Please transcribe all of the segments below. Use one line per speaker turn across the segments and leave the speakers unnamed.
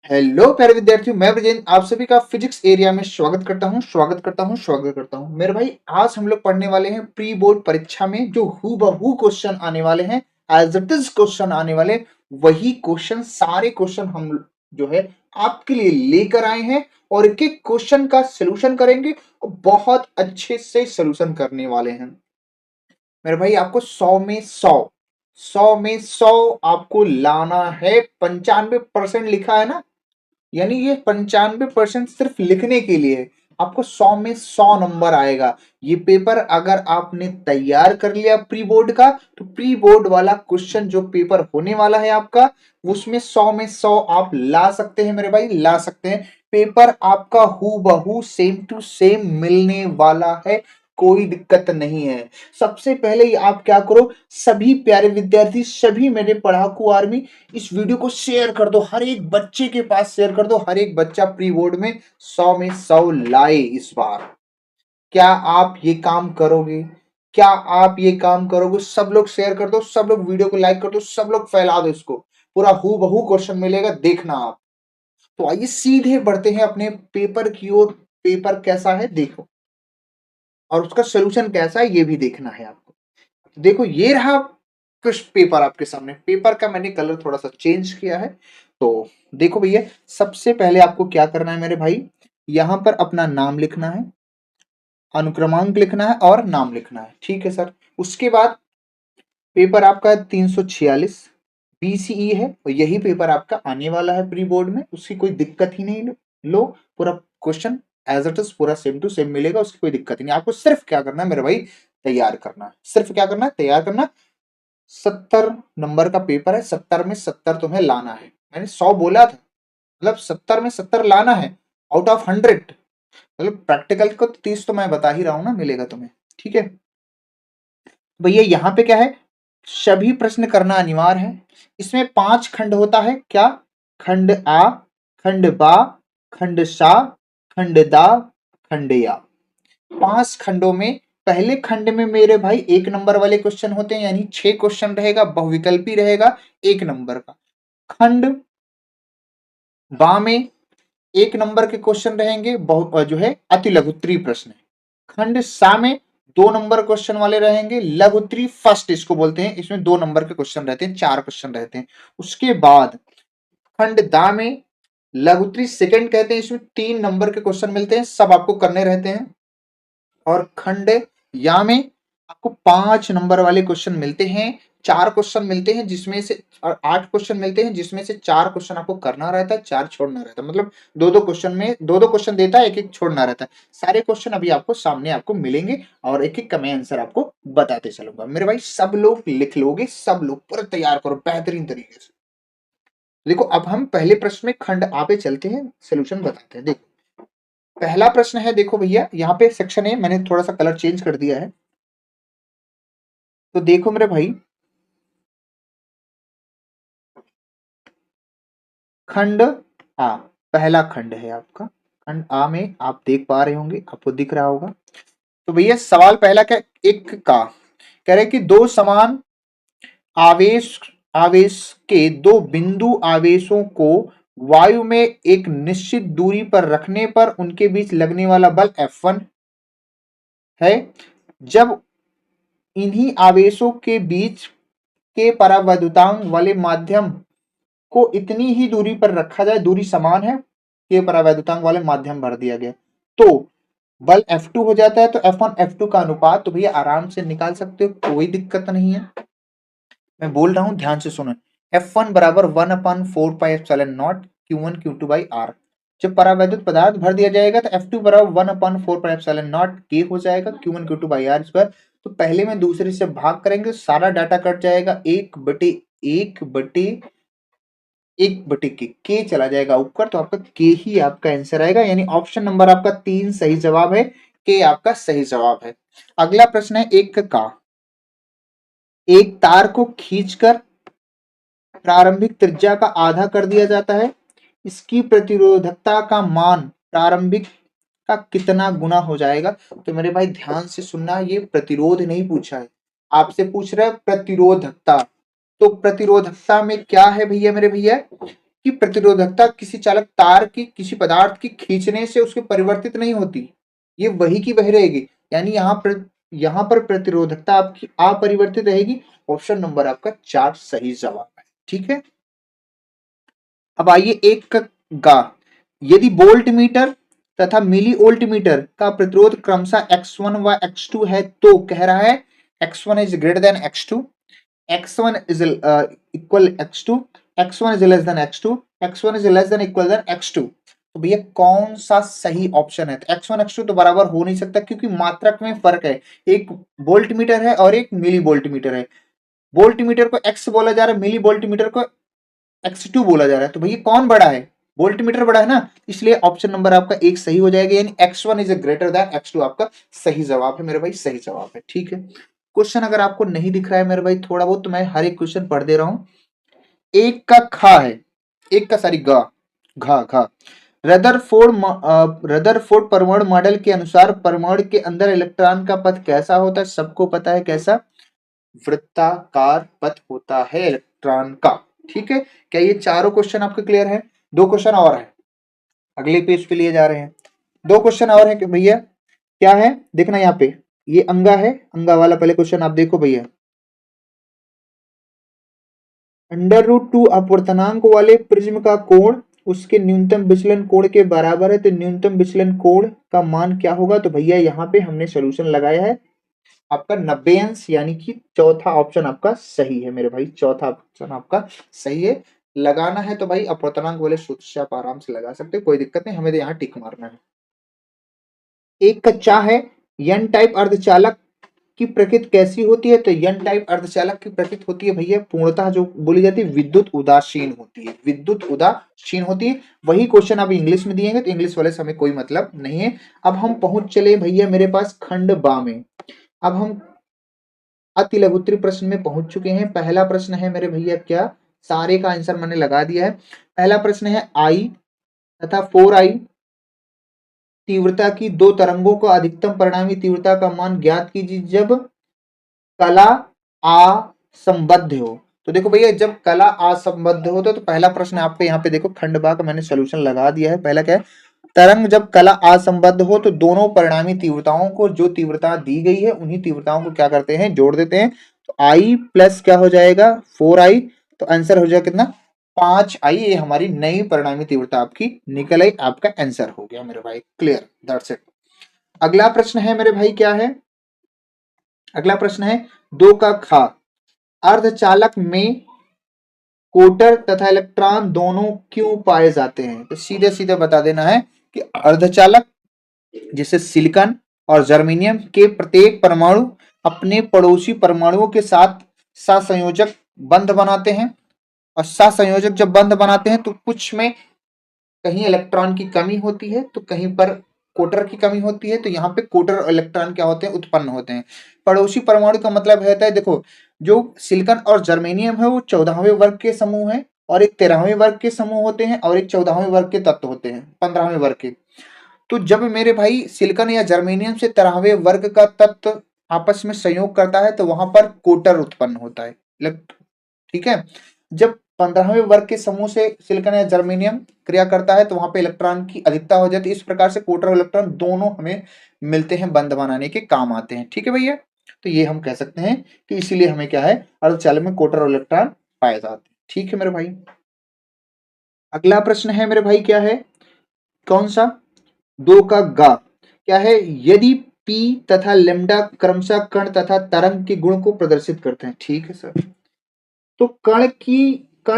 Hello प्यारे विद्यार्थियों, मैं ब्रजेंद्र आप सभी का फिजिक्स एरिया में स्वागत करता हूं मेरे भाई। आज हम लोग पढ़ने वाले हैं प्री बोर्ड परीक्षा में जो हूबहू क्वेश्चन आने वाले हैं, एज इट इज क्वेश्चन आने वाले, वही क्वेश्चन सारे क्वेश्चन हम जो है आपके लिए लेकर आए हैं और एक एक क्वेश्चन का सोल्यूशन करेंगे और बहुत अच्छे से सोल्यूशन करने वाले हैं मेरे भाई। आपको 100 में 100 आपको लाना है। 95% लिखा है ना, यानी ये 95% सिर्फ लिखने के लिए है। आपको 100 में 100 नंबर आएगा। ये पेपर अगर आपने तैयार कर लिया प्री बोर्ड का, तो प्री बोर्ड वाला क्वेश्चन जो पेपर होने वाला है आपका, उसमें 100 में 100 आप ला सकते हैं मेरे भाई, ला सकते हैं। पेपर आपका हु बहू सेम टू सेम मिलने वाला है, कोई दिक्कत नहीं है। सबसे पहले ही आप क्या करो, सभी प्यारे विद्यार्थी, सभी मेरे पढ़ाकू आर्मी, इस वीडियो को शेयर कर दो, हर एक बच्चे के पास शेयर कर दो। हर एक बच्चा प्री बोर्ड में 100 में 100 लाए इस बार। क्या आप ये काम करोगे? क्या आप ये काम करोगे? सब लोग शेयर कर दो, सब लोग वीडियो को लाइक कर दो, सब लोग फैला दो इसको। पूरा हु बहू क्वेश्चन मिलेगा, देखना आप। तो आइए सीधे बढ़ते हैं अपने पेपर की ओर। पेपर कैसा है देखो, और उसका सोल्यूशन कैसा है ये भी देखना है आपको। देखो ये रहा कुछ पेपर आपके सामने। पेपर का मैंने कलर थोड़ा सा चेंज किया है। तो देखो भैया, सबसे पहले आपको क्या करना है मेरे भाई, यहां पर अपना नाम लिखना है, अनुक्रमांक लिखना है और नाम लिखना है। ठीक है सर। उसके बाद पेपर आपका 346 बीसीई है और यही पेपर आपका आने वाला है प्री बोर्ड में, उसकी कोई दिक्कत ही नहीं। लो पूरा क्वेश्चन एज इट इज पूरा सेम टू सेम मिलेगा, उसकी कोई दिक्कत ही नहीं। आपको सिर्फ क्या करना है मेरे भाई, तैयार करना है। सिर्फ क्या करना है, तैयार करना। 70 नंबर का पेपर है, 70 में 70 तुम्हें लाना है। मैंने 100 बोला था, मतलब 70 में 70 लाना है आउट ऑफ 100। मतलब प्रैक्टिकल को 30 तो मैं बता ही रहा हूं ना, मिलेगा तुम्हें। ठीक है भैया, यहाँ पे क्या है, सभी प्रश्न करना अनिवार्य है। इसमें 5 खंड होता है। क्या? खंड आ, खंड बा, खंड सा, खंड दा, खंड या। 5 खंडों में पहले खंड में मेरे भाई 1 नंबर वाले क्वेश्चन होते हैं, यानी 6 क्वेश्चन रहेगा, बहुविकल्पी रहेगा 1 नंबर का। खंड बा में 1 नंबर के क्वेश्चन रहेंगे, जो है अति लघुत्तरी प्रश्न है। खंड सा में 2 नंबर क्वेश्चन वाले रहेंगे, लघुत्तरी फर्स्ट इसको बोलते हैं। इसमें 2 नंबर के क्वेश्चन रहते हैं, 4 क्वेश्चन रहते हैं। उसके बाद खंड दा में लघुत्तरी सेकंड कहते हैं, इसमें 3 नंबर के क्वेश्चन मिलते हैं, सब आपको करने रहते हैं। और खंड या में आपको 5 नंबर वाले क्वेश्चन मिलते हैं, 4 क्वेश्चन मिलते हैं जिसमें से, और 8 क्वेश्चन मिलते हैं जिसमें से 4 क्वेश्चन आपको करना रहता है, 4 छोड़ना रहता है। मतलब दो दो क्वेश्चन में दो दो क्वेश्चन देता है, एक एक छोड़ना रहता है। सारे क्वेश्चन अभी आपको सामने आपको मिलेंगे और एक एक का मैं आंसर आपको बताते चलूंगा मेरे भाई। सब लोग लिख लोगे, सब लोग पूरा तैयार करो बेहतरीन तरीके से। देखो अब हम पहले प्रश्न में खंड आ पे चलते हैं, सोल्यूशन बताते हैं। देखो पहला प्रश्न है, देखो भैया यहाँ पे सेक्शन है, मैंने थोड़ा सा कलर चेंज कर दिया है। तो देखो मेरे भाई, खंड आ पहला खंड है आपका। खंड आ में आप देख पा रहे होंगे, आपको दिख रहा होगा। तो भैया सवाल पहला क्या, एक का कह रहे कि दो समान आवेश आवेश के दो बिंदु आवेशों को वायु में एक निश्चित दूरी पर रखने पर उनके बीच लगने वाला बल F1 है। जब इन्हीं आवेशों के बीच के परावैद्युतांक वाले माध्यम को इतनी ही दूरी पर रखा जाए, दूरी समान है, के परावैद्युतांक वाले माध्यम भर दिया गया, तो बल F2 हो जाता है। तो F1 F2 का अनुपात तो भैया आराम से निकाल सकते हो, कोई दिक्कत नहीं है। मैं बोल रहा हूं, ध्यान से सुनो। F1 बराबर 1/4 pi epsilon not Q1 Q2/R। जब परावैद्युत पदार्थ भर दिया जाएगा तो F2 बराबर 1/4 पाई एप्सिलॉन नॉट K हो जाएगा Q1 Q2/R²। तो पहले में दूसरे से भाग करेंगे, सारा डाटा कट जाएगा, 1/1/के चला जाएगा ऊपर, तो आपका के ही आपका आंसर आएगा। यानी ऑप्शन नंबर आपका 3 सही जवाब है, के आपका सही जवाब है। अगला प्रश्न है एक का, एक तार को खींचकर प्रारंभिक त्रिज्या का आधा कर दिया जाता है, इसकी प्रतिरोधकता का मान प्रारंभिक का कितना गुना हो जाएगा। तो मेरे भाई ध्यान से सुनना, ये प्रतिरोध नहीं पूछा है, आपसे पूछ रहा है प्रतिरोधकता। तो प्रतिरोधकता में क्या है भैया मेरे भैया, की प्रतिरोधकता किसी चालक तार की किसी पदार्थ की खींचने से उसकी परिवर्तित नहीं होती, ये वही की वही रहेगी। यानी यहाँ पर प्रतिरोधकता आपकी अपरिवर्तित रहेगी। ऑप्शन नंबर आपका 4 सही जवाब है। ठीक है, अब आइए एक का गा। यदि वोल्ट मीटर तथा मिली वोल्ट मीटर का प्रतिरोध क्रमशः X1 व X2 है तो कह रहा है X1 is greater than X2, X1 is equal X2, X1 is less than X2, X1 is less than equal than X2। तो भैया कौन सा सही ऑप्शन है? तो X1 X2 तो बराबर हो नहीं सकता क्योंकि मात्रक में फर्क है। एक वोल्ट मीटर है और एक मिली वोल्ट मीटर है। वोल्ट मीटर को X बोला जा रहा है, मिली वोल्ट मीटर को X2 बोला जा रहा है। तो भैया कौन बड़ा है? वोल्ट मीटर बड़ा है ना, इसलिए ऑप्शन नंबर आपका एक सही हो जाएगा, यानी X1 is greater than X2 आपका सही जवाब है मेरे भाई, सही जवाब है। ठीक है, क्वेश्चन अगर आपको नहीं दिख रहा है मेरे भाई थोड़ा बहुत, तो मैं हर एक क्वेश्चन पढ़ दे रहा हूं। एक का खा है, एक का सारी गा, घा घा। रदरफोर्ड परमाणु मॉडल के अनुसार परमाणु के अंदर इलेक्ट्रॉन का पथ कैसा होता है? सबको पता है कैसा, वृत्ताकार पथ होता है इलेक्ट्रॉन का। ठीक है, क्या ये चारों क्वेश्चन आपके क्लियर है? दो क्वेश्चन और है, अगले पेज पे लिए जा रहे हैं। दो क्वेश्चन और है कि भैया, क्या है देखना यहाँ पे, ये अंगा है, अंगा वाला पहले क्वेश्चन आप देखो भैया। √2 अपवर्तनांक वाले प्रिज्म का कोण उसके न्यूनतम विचलन कोण के बराबर है, तो न्यूनतम विचलन कोण का मान क्या होगा? तो भैया यहाँ पे हमने सोल्यूशन लगाया है आपका 90 अंश, यानी कि चौथा ऑप्शन आपका सही है मेरे भाई, चौथा ऑप्शन आपका सही है। लगाना है तो भाई अपवर्तनांक वाले सूत्र से आप आराम से लगा सकते हो, कोई दिक्कत नहीं, हमें तो यहाँ टिक मारना है। एक कच्चा है, एन टाइप अर्धचालक की प्रकृति कैसी होती है? तो एन टाइप अर्धचालक की प्रकृति होती है भैया पूर्णतः जो बोली जाती है विद्युत उदासीन होती है, विद्युत उदासीन होती है। वही क्वेश्चन अब इंग्लिश में दिएंगे तो इंग्लिश वाले से हमें कोई मतलब नहीं है। अब हम पहुंच चले भैया मेरे पास खंड बा में। अब हम अति लघुत्तरी प्रश्न में पहुंच चुके हैं। पहला प्रश्न है मेरे भैया, क्या सारे का आंसर मैंने लगा दिया है। पहला प्रश्न है आई तथा 4i तीव्रता की दो तरंगों का अधिकतम परिणामी तीव्रता का मान ज्ञात कीजिए जब कला असंबद्ध हो। तो देखो भैया जब कला असंबद्ध हो तो पहला प्रश्न आपके यहाँ पे देखो खंड बा का मैंने सोल्यूशन लगा दिया है। पहला क्या है, तरंग जब कला असंबद्ध हो तो दोनों परिणामी तीव्रताओं को जो तीव्रता दी गई है उन्हीं तीव्रताओं को क्या करते हैं, जोड़ देते हैं। तो आई प्लस क्या हो जाएगा 4i, तो आंसर हो जाएगा कितना 5i। ये हमारी नई परिणामी तीव्रता आपकी निकल आई, आपका आंसर हो गया मेरे भाई, क्लियर, दैट्स इट। अगला प्रश्न है मेरे भाई, क्या है अगला प्रश्न है, दो का खा। अर्धचालक में कोटर तथा इलेक्ट्रॉन दोनों क्यों पाए जाते हैं? तो सीधे सीधे बता देना है कि अर्धचालक जैसे सिलिकॉन और जर्मेनियम के प्रत्येक परमाणु अपने पड़ोसी परमाणुओं के साथ सहसंयोजक बंध बनाते हैं, और सहसंयोजक जब बंध बनाते हैं तो कुछ में कहीं इलेक्ट्रॉन की कमी होती है तो कहीं पर कोटर की कमी होती है। तो यहाँ पे कोटर और इलेक्ट्रॉन क्या होते हैं, उत्पन्न होते हैं। पड़ोसी परमाणु का मतलब रहता है, देखो जो सिलिकॉन और जर्मेनियम है वो 14वें वर्ग के समूह है, और एक 13वें वर्ग के समूह होते हैं, और एक 14वें वर्ग के तत्व होते हैं, 15वें वर्ग के। तो जब मेरे भाई सिलिकॉन या जर्मेनियम से 13वें वर्ग का तत्व आपस में संयोग करता है तो वहां पर कोटर उत्पन्न होता है। ठीक है, जब 15वें वर्ग के समूह से सिलिकॉन या जर्मेनियम क्रिया करता है तो वहां पे इलेक्ट्रॉन की अधिकता हो जाती है। इस प्रकार से कोटर और इलेक्ट्रॉन दोनों हमें मिलते हैं, बंध बनाने के काम आते हैं। ठीक है भैया, तो ये हम कह सकते हैं कि इसीलिए हमें क्या है, अर्धचालक में कोटर और इलेक्ट्रॉन पाए जाते हैं। ठीक है मेरे भाई, अगला प्रश्न है मेरे भाई, क्या है, कौन सा, दो का गा। क्या है, यदि पी तथा लेमडा क्रमशः कण तथा तरंग के गुण को प्रदर्शित करते हैं। ठीक है सर, तो कण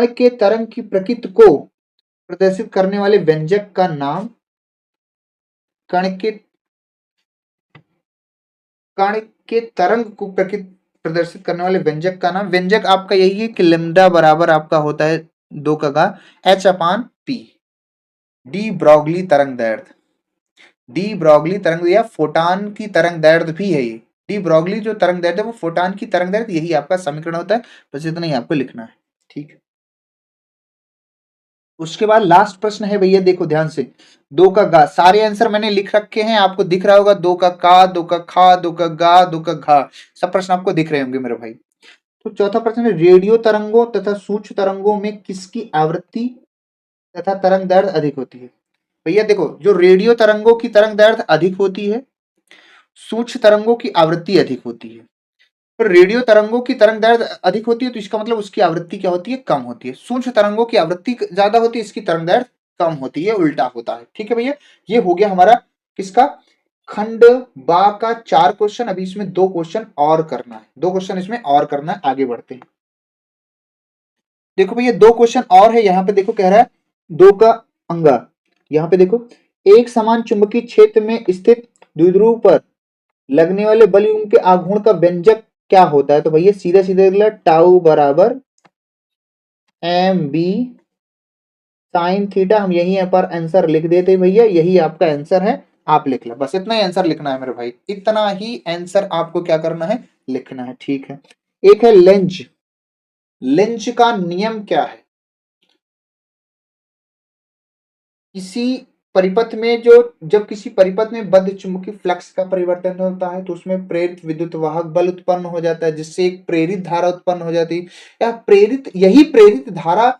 के तरंग की प्रकृति को प्रदर्शित करने वाले व्यंजक का नाम, कण के कण के तरंग को प्रदर्शित करने वाले व्यंजक का नाम, व्यंजक आपका यही है कि लेमडा बराबर आपका होता है दो का घा H/P, डी ब्रॉगली तरंग दैर्ध्य, डी ब्रॉगली तरंग या फोटान की तरंग दैर्ध्य भी है ये। डी ब्रॉगली जो तरंग दैर्ध्य है वो फोटान की तरंग दैर्ध्य, यही आपका समीकरण होता है, बस इतना ही आपको लिखना है। ठीक है, उसके बाद लास्ट प्रश्न है भैया, देखो ध्यान से, दो का गा। सारे आंसर मैंने लिख रखे हैं, आपको दिख रहा होगा, दो का का, दो का खा, दो का गा, दो का घा, सब प्रश्न आपको दिख रहे होंगे मेरे भाई। तो चौथा प्रश्न है, रेडियो तरंगों तथा सूक्ष्म तरंगों में किसकी आवृत्ति तथा तरंग दैर्घ्य अधिक होती है। भैया देखो, जो रेडियो तरंगों की तरंग दैर्घ्य अधिक होती है, सूक्ष्म तरंगों की आवृत्ति अधिक होती है। तो रेडियो तरंगों की तरंग दैर्घ्य अधिक होती है तो इसका मतलब उसकी आवृत्ति क्या होती है, कम होती है। सूक्ष्म तरंगों की आवृत्ति ज्यादा होती है, इसकी तरंग दैर्घ्य कम होती है, उल्टा होता है। ठीक है भैया, ये हो गया हमारा किसका, खंड बा का 4 क्वेश्चन। अभी इसमें 2 क्वेश्चन और करना है, 2 क्वेश्चन इसमें और करना है, आगे बढ़ते हैं। देखो भैया 2 क्वेश्चन और है, यहाँ पे देखो कह रहा है 2 का अंगा। यहाँ पे देखो, एक समान चुंबकीय क्षेत्र में स्थित द्विध्रुव पर लगने वाले बलयुग्म के आघूर्ण का व्यंजक क्या होता है। तो भैया सीधा सीधा अगला, टाउ बराबर एम बी साइन थीटा। हम यही यहाँ पर आंसर लिख देते भैया, यही आपका आंसर है, आप लिख लो। बस इतना ही आंसर लिखना है मेरे भाई, इतना ही आंसर आपको क्या करना है, लिखना है। ठीक है, एक है लेंज। लेंज का नियम क्या है, किसी परिपथ में जो, जब किसी परिपथ में बद्ध चुंबकीय फ्लक्स का परिवर्तन होता है तो उसमें प्रेरित विद्युत वाहक बल उत्पन्न हो जाता है, जिससे एक प्रेरित धारा उत्पन्न हो जाती है। या प्रेरित, यही प्रेरित धारा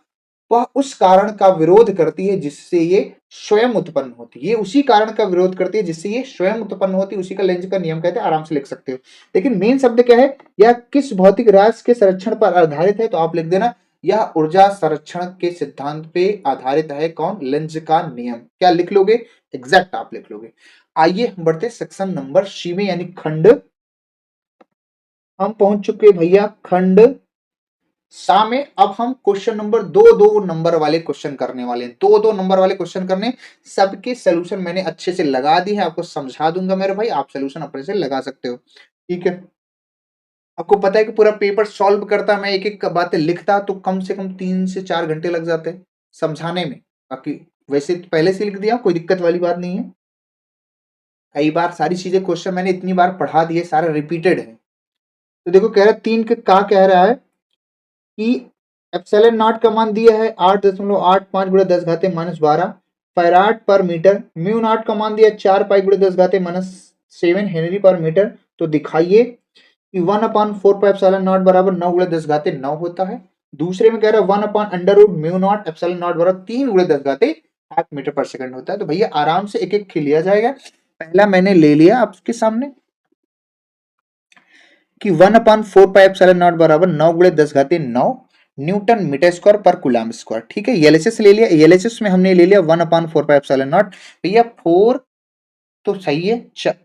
वह उस कारण का विरोध करती है जिससे ये स्वयं उत्पन्न होती है, ये उसी कारण का विरोध करती है जिससे ये स्वयं उत्पन्न होती है, उसी का लेंज का नियम कहते हैं। आराम से लिख सकते हो। लेकिन मेन शब्द क्या है, यह किस भौतिक राशि के संरक्षण पर आधारित है, तो आप लिख देना, यह ऊर्जा संरक्षण के सिद्धांत पे आधारित है। कौन, लेंज का नियम। क्या लिख लोगे, एग्जैक्ट आप लिख लोगे। आइए हम बढ़ते सेक्शन नंबर सी में, यानी खंड, हम पहुंच चुके भैया खंड सा में। अब हम क्वेश्चन नंबर 2 2 नंबर वाले क्वेश्चन करने वाले हैं, 2 2 नंबर वाले क्वेश्चन करने। सबके सोल्यूशन मैंने अच्छे से लगा दी है, आपको समझा दूंगा मेरे भाई, आप सोल्यूशन अपने से लगा सकते हो। ठीक है, आपको पता है कि पूरा पेपर सॉल्व करता, मैं एक एक बातें लिखता तो कम से कम 3 से 4 घंटे लग जाते समझाने में। बाकी वैसे तो पहले से लिख दिया, कोई दिक्कत वाली बात नहीं है। कई बार सारी चीजें, क्वेश्चन मैंने इतनी बार पढ़ा दिए, सारा रिपीटेड है। तो देखो कह रहा है 3 के का कह रहा है कि एप्सिलॉन नॉट का मान दिया है 8.85 गुणा 10 घाते -12 फैराड पर मीटर। म्यू नॉट का मान दिया 4 पाई गुणा 10 घाते -7 हेनरी पर मीटर। तो दिखाइए कि 1/4 पाई एप्सिलॉन नॉट बराबर 9 गुणा 10 घाते 9 होता है। दूसरे में कह रहा है 1/√, म्यू नॉट एप्सिलॉन नॉट बराबर 3 गुणा 10 घाते 8 मीटर पर सेकंड होता है। तो भैया आराम से एक एक खिलिया जाएगा। पहला मैंने ले लिया आपके सामने कि 1/4 पाई एप्सिलॉन नॉट बराबर 9 गुणे 10 घाते 9 न्यूटन मीटर स्क्वायर पर कूलम स्क्वायर। ठीक है, एलएचएस ले लिया, एलएचएस में हमने ले लिया 1/4 पाई एप्सिलॉन नॉट। भैया 4 तो सही है,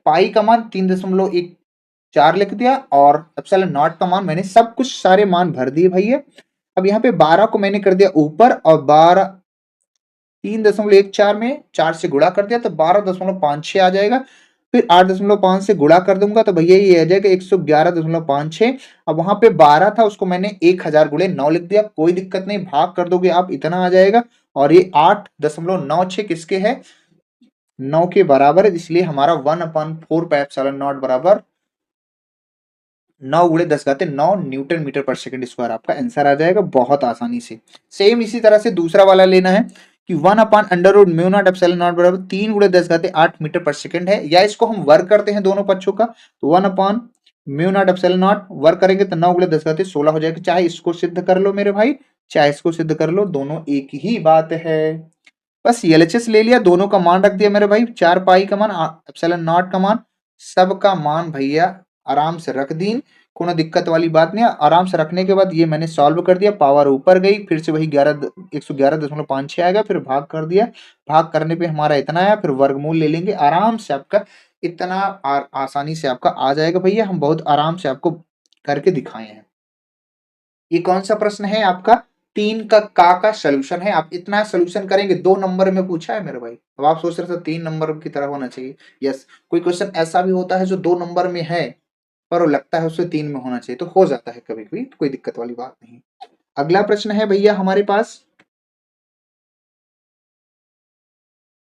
पाई का मान 3.14 लिख दिया, और एप्सिलॉन नॉट का मान मैंने सब कुछ सारे मान भर दिए भैया। अब यहाँ पे 12 को मैंने कर दिया ऊपर, और 12 3.14 में 4 से गुणा कर दिया तो 12.56 आ जाएगा। फिर 8.5 से गुणा कर दूंगा तो भैया ये आ जाएगा 111.56। अब वहां पे 12 था, उसको मैंने 1000 गुणे 9 लिख दिया, कोई दिक्कत नहीं, भाग कर दोगे आप, इतना आ जाएगा। और ये 8.96 किसके है, 9 के बराबर है, इसलिए हमारा 1/4 पाई एप्सिलॉन नॉट बराबर 9 गुणे 10 घाते 9 न्यूटन मीटर पर सेकंड स्क्वायर आपका आंसर आ जाएगा, बहुत आसानी से। सेम इसी तरह से दूसरा वाला लेना है कि 1/√, म्यू नॉट एप्सिलॉन नॉट बराबर 3 गुणे 10 घाते 8 मीटर पर सेकंड है। या इसको हम वर्ग करते हैं दोनों पक्षों का, तो 1/म्यू नॉट एप्सिलॉन नॉट वर्ग करेंगे तो 9 गुणे 10 घाते 16 हो जाएगा। चाहे इसको सिद्ध कर लो मेरे भाई, चाहे इसको सिद्ध कर लो, दोनों एक ही बात है। बस एलएचएस ले लिया, दोनों का मान रख दिया मेरे भाई, 4 पाई का मान, एप्सिलॉन नॉट का मान, सबका मान भैया आराम से रख दी, कोनो दिक्कत वाली बात नहीं। आराम से रखने के बाद ये मैंने सॉल्व कर दिया, पावर ऊपर गई, फिर से वही 111.56 आएगा, फिर भाग कर दिया, भाग करने पे हमारा इतना आया, फिर वर्गमूल ले लेंगे, आराम से आपका इतना आसानी से आपका आ जाएगा भैया। हम बहुत आराम से आपको करके दिखाए हैं। ये कौन सा प्रश्न है आपका, 3 का सोल्यूशन है। आप इतना सोल्यूशन करेंगे, 2 नंबर में पूछा है मेरे भाई, अब आप सोच रहे थे 3 नंबर की तरह होना चाहिए। यस, कोई क्वेश्चन ऐसा भी होता है जो 2 नंबर में है पर वो लगता है उससे 3 में होना चाहिए, तो हो जाता है कभी कभी, कोई दिक्कत वाली बात नहीं। अगला प्रश्न है भैया हमारे पास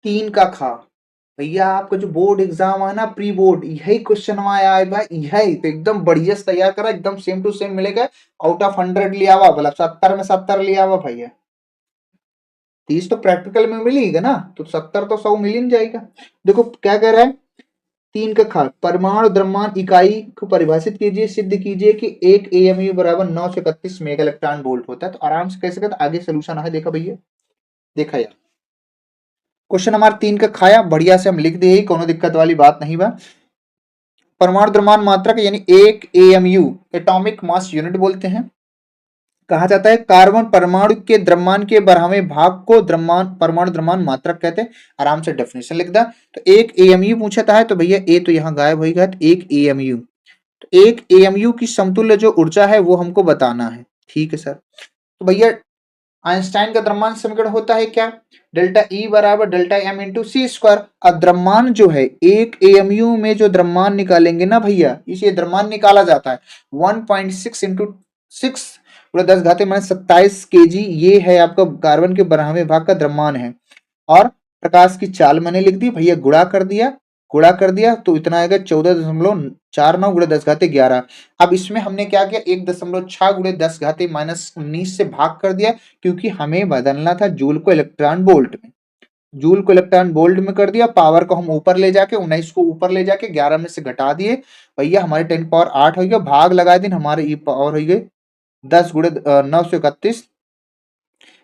3 का खा। भैया आपका जो बोर्ड एग्जाम है ना, प्री बोर्ड, यही क्वेश्चन आया है भाई, यही तो एकदम बढ़िया से तैयार करा, एकदम सेम टू सेम मिलेगा। आउट ऑफ 100 लिया हुआ, मतलब 70 में 70 लिया हुआ भैया। 30 तो प्रैक्टिकल में मिलेगा ना, तो 70 तो 100 मिल ही जाएगा। देखो क्या कह रहा है, 3 का खा, परमाणु द्रव्यमान इकाई को परिभाषित कीजिए, सिद्ध कीजिए कि एक एएमयू बराबर 931 मेगा इलेक्ट्रॉन वोल्ट होता है। तो आराम से कैसे करते, आगे सोल्यूशन है, देखा भैया देखा यार, क्वेश्चन नंबर 3 का खाया बढ़िया से हम लिख दिए, कोनो दिक्कत वाली बात नहीं बा। परमाणु द्रव्यमान मात्रक यानी एक एएमयू एटॉमिक मास यूनिट बोलते हैं। कहा जाता है कार्बन परमाणु के द्रव्यमान के 12वें भाग को द्रव्यमान परमाणु द्रव्यमान मात्रक कहते हैं। आराम से डेफिनेशन लिख दा। तो एक एएमयू पूछा है तो भैया ए तो यहाँ गायब हो गया, तो एक एएमयू, तो एक एएमयू की समतुल्य जो ऊर्जा है वो हमको बताना है। ठीक है सर। तो भैया आइंस्टाइन का द्रव्यमान समीकरण होता है क्या, डेल्टा ई बराबर डेल्टा एम इंटू सी स्क्वायर। अब द्रव्यमान जो है एक एएमयू में जो द्रव्यमान निकालेंगे ना भैया, इसे द्रव्यमान निकाला जाता है 1.6 इंटू 6 पूरा 10 घाते माइनस 27 केजी, ये है आपका कार्बन के 12वें भाग का द्रव्यमान है। और प्रकाश की चाल मैंने लिख दी भैया, गुणा कर दिया तो इतना आएगा 14.49 गुणे 10 घाते 11। अब इसमें हमने क्या किया, 1.6 गुणे 10 घाते माइनस 19 से भाग कर दिया, क्योंकि हमें बदलना था जूल को इलेक्ट्रॉन वोल्ट में। जूल को इलेक्ट्रॉन वोल्ट में कर दिया, पावर को हम ऊपर ले जाके 19 को ऊपर ले जाके 11 में से घटा दिए भैया, हमारे 10 पावर 8 हो गया, भाग लगा दिन हमारे ई पावर हो गई 10 गुणे 931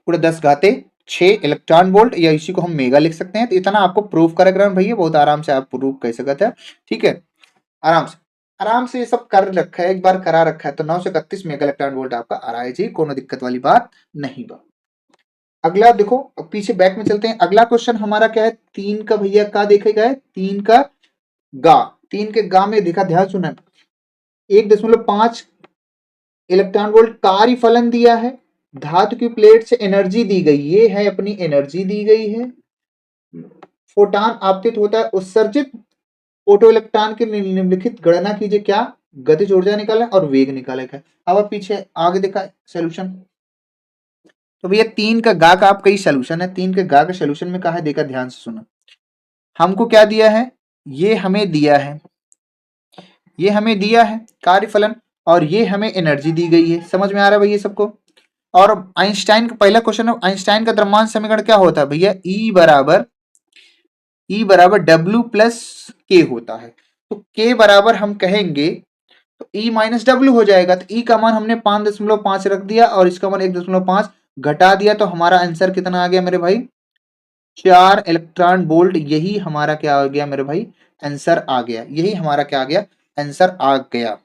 गुणे 10 घाते 6 इलेक्ट्रॉन वोल्ट, या इसी को हम मेगा लिख सकते हैं। तो इतना आपको प्रूफ करेगा भैया, बहुत आराम से आप प्रूफ कर सकते हैं। ठीक है, आराम से ये सब कर रखा है, एक बार करा रखा है, तो 931 मेगा इलेक्ट्रॉन वोल्ट आपका आ रहा है जी, कोनो दिक्कत वाली बात नहीं बा। अगला देखो, पीछे बैक में चलते हैं। अगला क्वेश्चन हमारा क्या है, 3 का भैया का देखेगा है, 3 का गा, 3 के गा में देखा, ध्यान सुना, 1.5 इलेक्ट्रॉन वोल्ट कार्य फलन दिया है, धातु की प्लेट से एनर्जी दी गई, ये है अपनी एनर्जी दी गई है। फोटान आपतित होता है, उत्सर्जित फोटो इलेक्ट्रॉन की निम्नलिखित गणना कीजिए, क्या गतिज ऊर्जा निकाले और वेग निकाले है। अब पीछे आगे देखा सोल्यूशन, तो भैया 3 का गा का आपका ही सोल्यूशन है। 3 के गा का सोल्यूशन में कहा है, देखा ध्यान से सुना, हमको क्या दिया है, ये हमें दिया है, ये हमें दिया है कार्यफलन, और ये हमें एनर्जी दी गई है। समझ में आ रहा है भैया सबको। और आइंस्टाइन का पहला क्वेश्चन है, आइंस्टाइन का द्रव्यमान समीकरण क्या होता है भैया, ई बराबर डब्ल्यू प्लस के होता है। तो के बराबर हम कहेंगे तो ई माइनस डब्ल्यू हो जाएगा। तो ई का मान हमने 5.5 रख दिया और इसका मान 1.5 घटा दिया, तो हमारा आंसर कितना आ गया मेरे भाई, 4 इलेक्ट्रॉन वोल्ट। यही हमारा क्या आ गया मेरे भाई, आंसर आ गया, यही हमारा क्या आ गया, आंसर आ गया।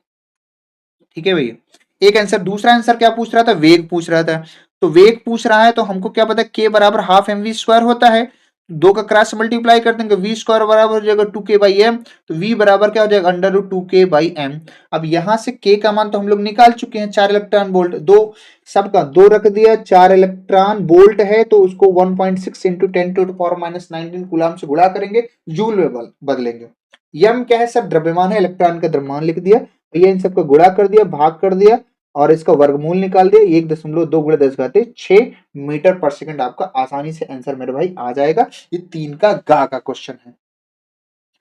ठीक है भैया, एक आंसर। दूसरा आंसर क्या पूछ रहा था, वेग पूछ रहा था। तो वेग पूछ रहा है तो हमको क्या पता, के बराबर हाफ एम वी स्क्वायर होता है, दो का क्रॉस मल्टीप्लाई कर देंगे, वी स्क्वायर बराबर हो जाएगा 2k बाई एम, तो वी बराबर क्या हो जाएगा, under root 2k by M. अब यहां से के का मान तो हम लोग निकाल चुके हैं, 4 इलेक्ट्रॉन वोल्ट, दो सबका दो रख दिया, 4 इलेक्ट्रॉन वोल्ट है तो उसको 1.6 इंटू 10⁻⁹ कूलम से गुणा करेंगे, जूल में बदलेंगे। यम क्या है सर, द्रव्यमान है, इलेक्ट्रॉन का द्रव्यमान लिख दिया भैया, इन सबका गुणा कर दिया, भाग कर दिया और इसका वर्गमूल निकाल दिया, 1.2 गुणे 10 घाते 6 मीटर पर सेकंड आपका आसानी से आंसर मेरे भाई आ जाएगा। ये 3 का गा का क्वेश्चन है।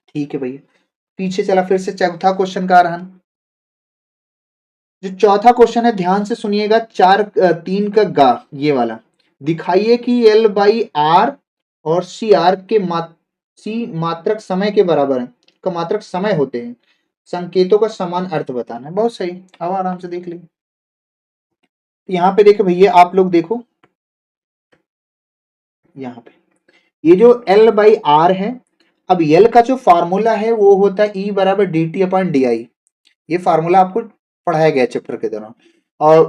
ठीक है भैया, पीछे चला फिर से चौथा क्वेश्चन का रहा, जो चौथा क्वेश्चन है ध्यान से सुनिएगा, 3 का गा ये वाला, दिखाइए कि एल बाई आर और सी आर के सी मात्रक समय के बराबर है, का मात्रक समय होते हैं, संकेतों का समान अर्थ बताना है। बहुत सही, अब आराम से देख लीजिए। यहाँ पे देखो भैया, आप लोग देखो यहाँ पे, ये जो L बाई आर है, अब L का जो फार्मूला है वो होता है E बराबर D T upon D I, ये फार्मूला आपको पढ़ाया गया चैप्टर के दौरान। और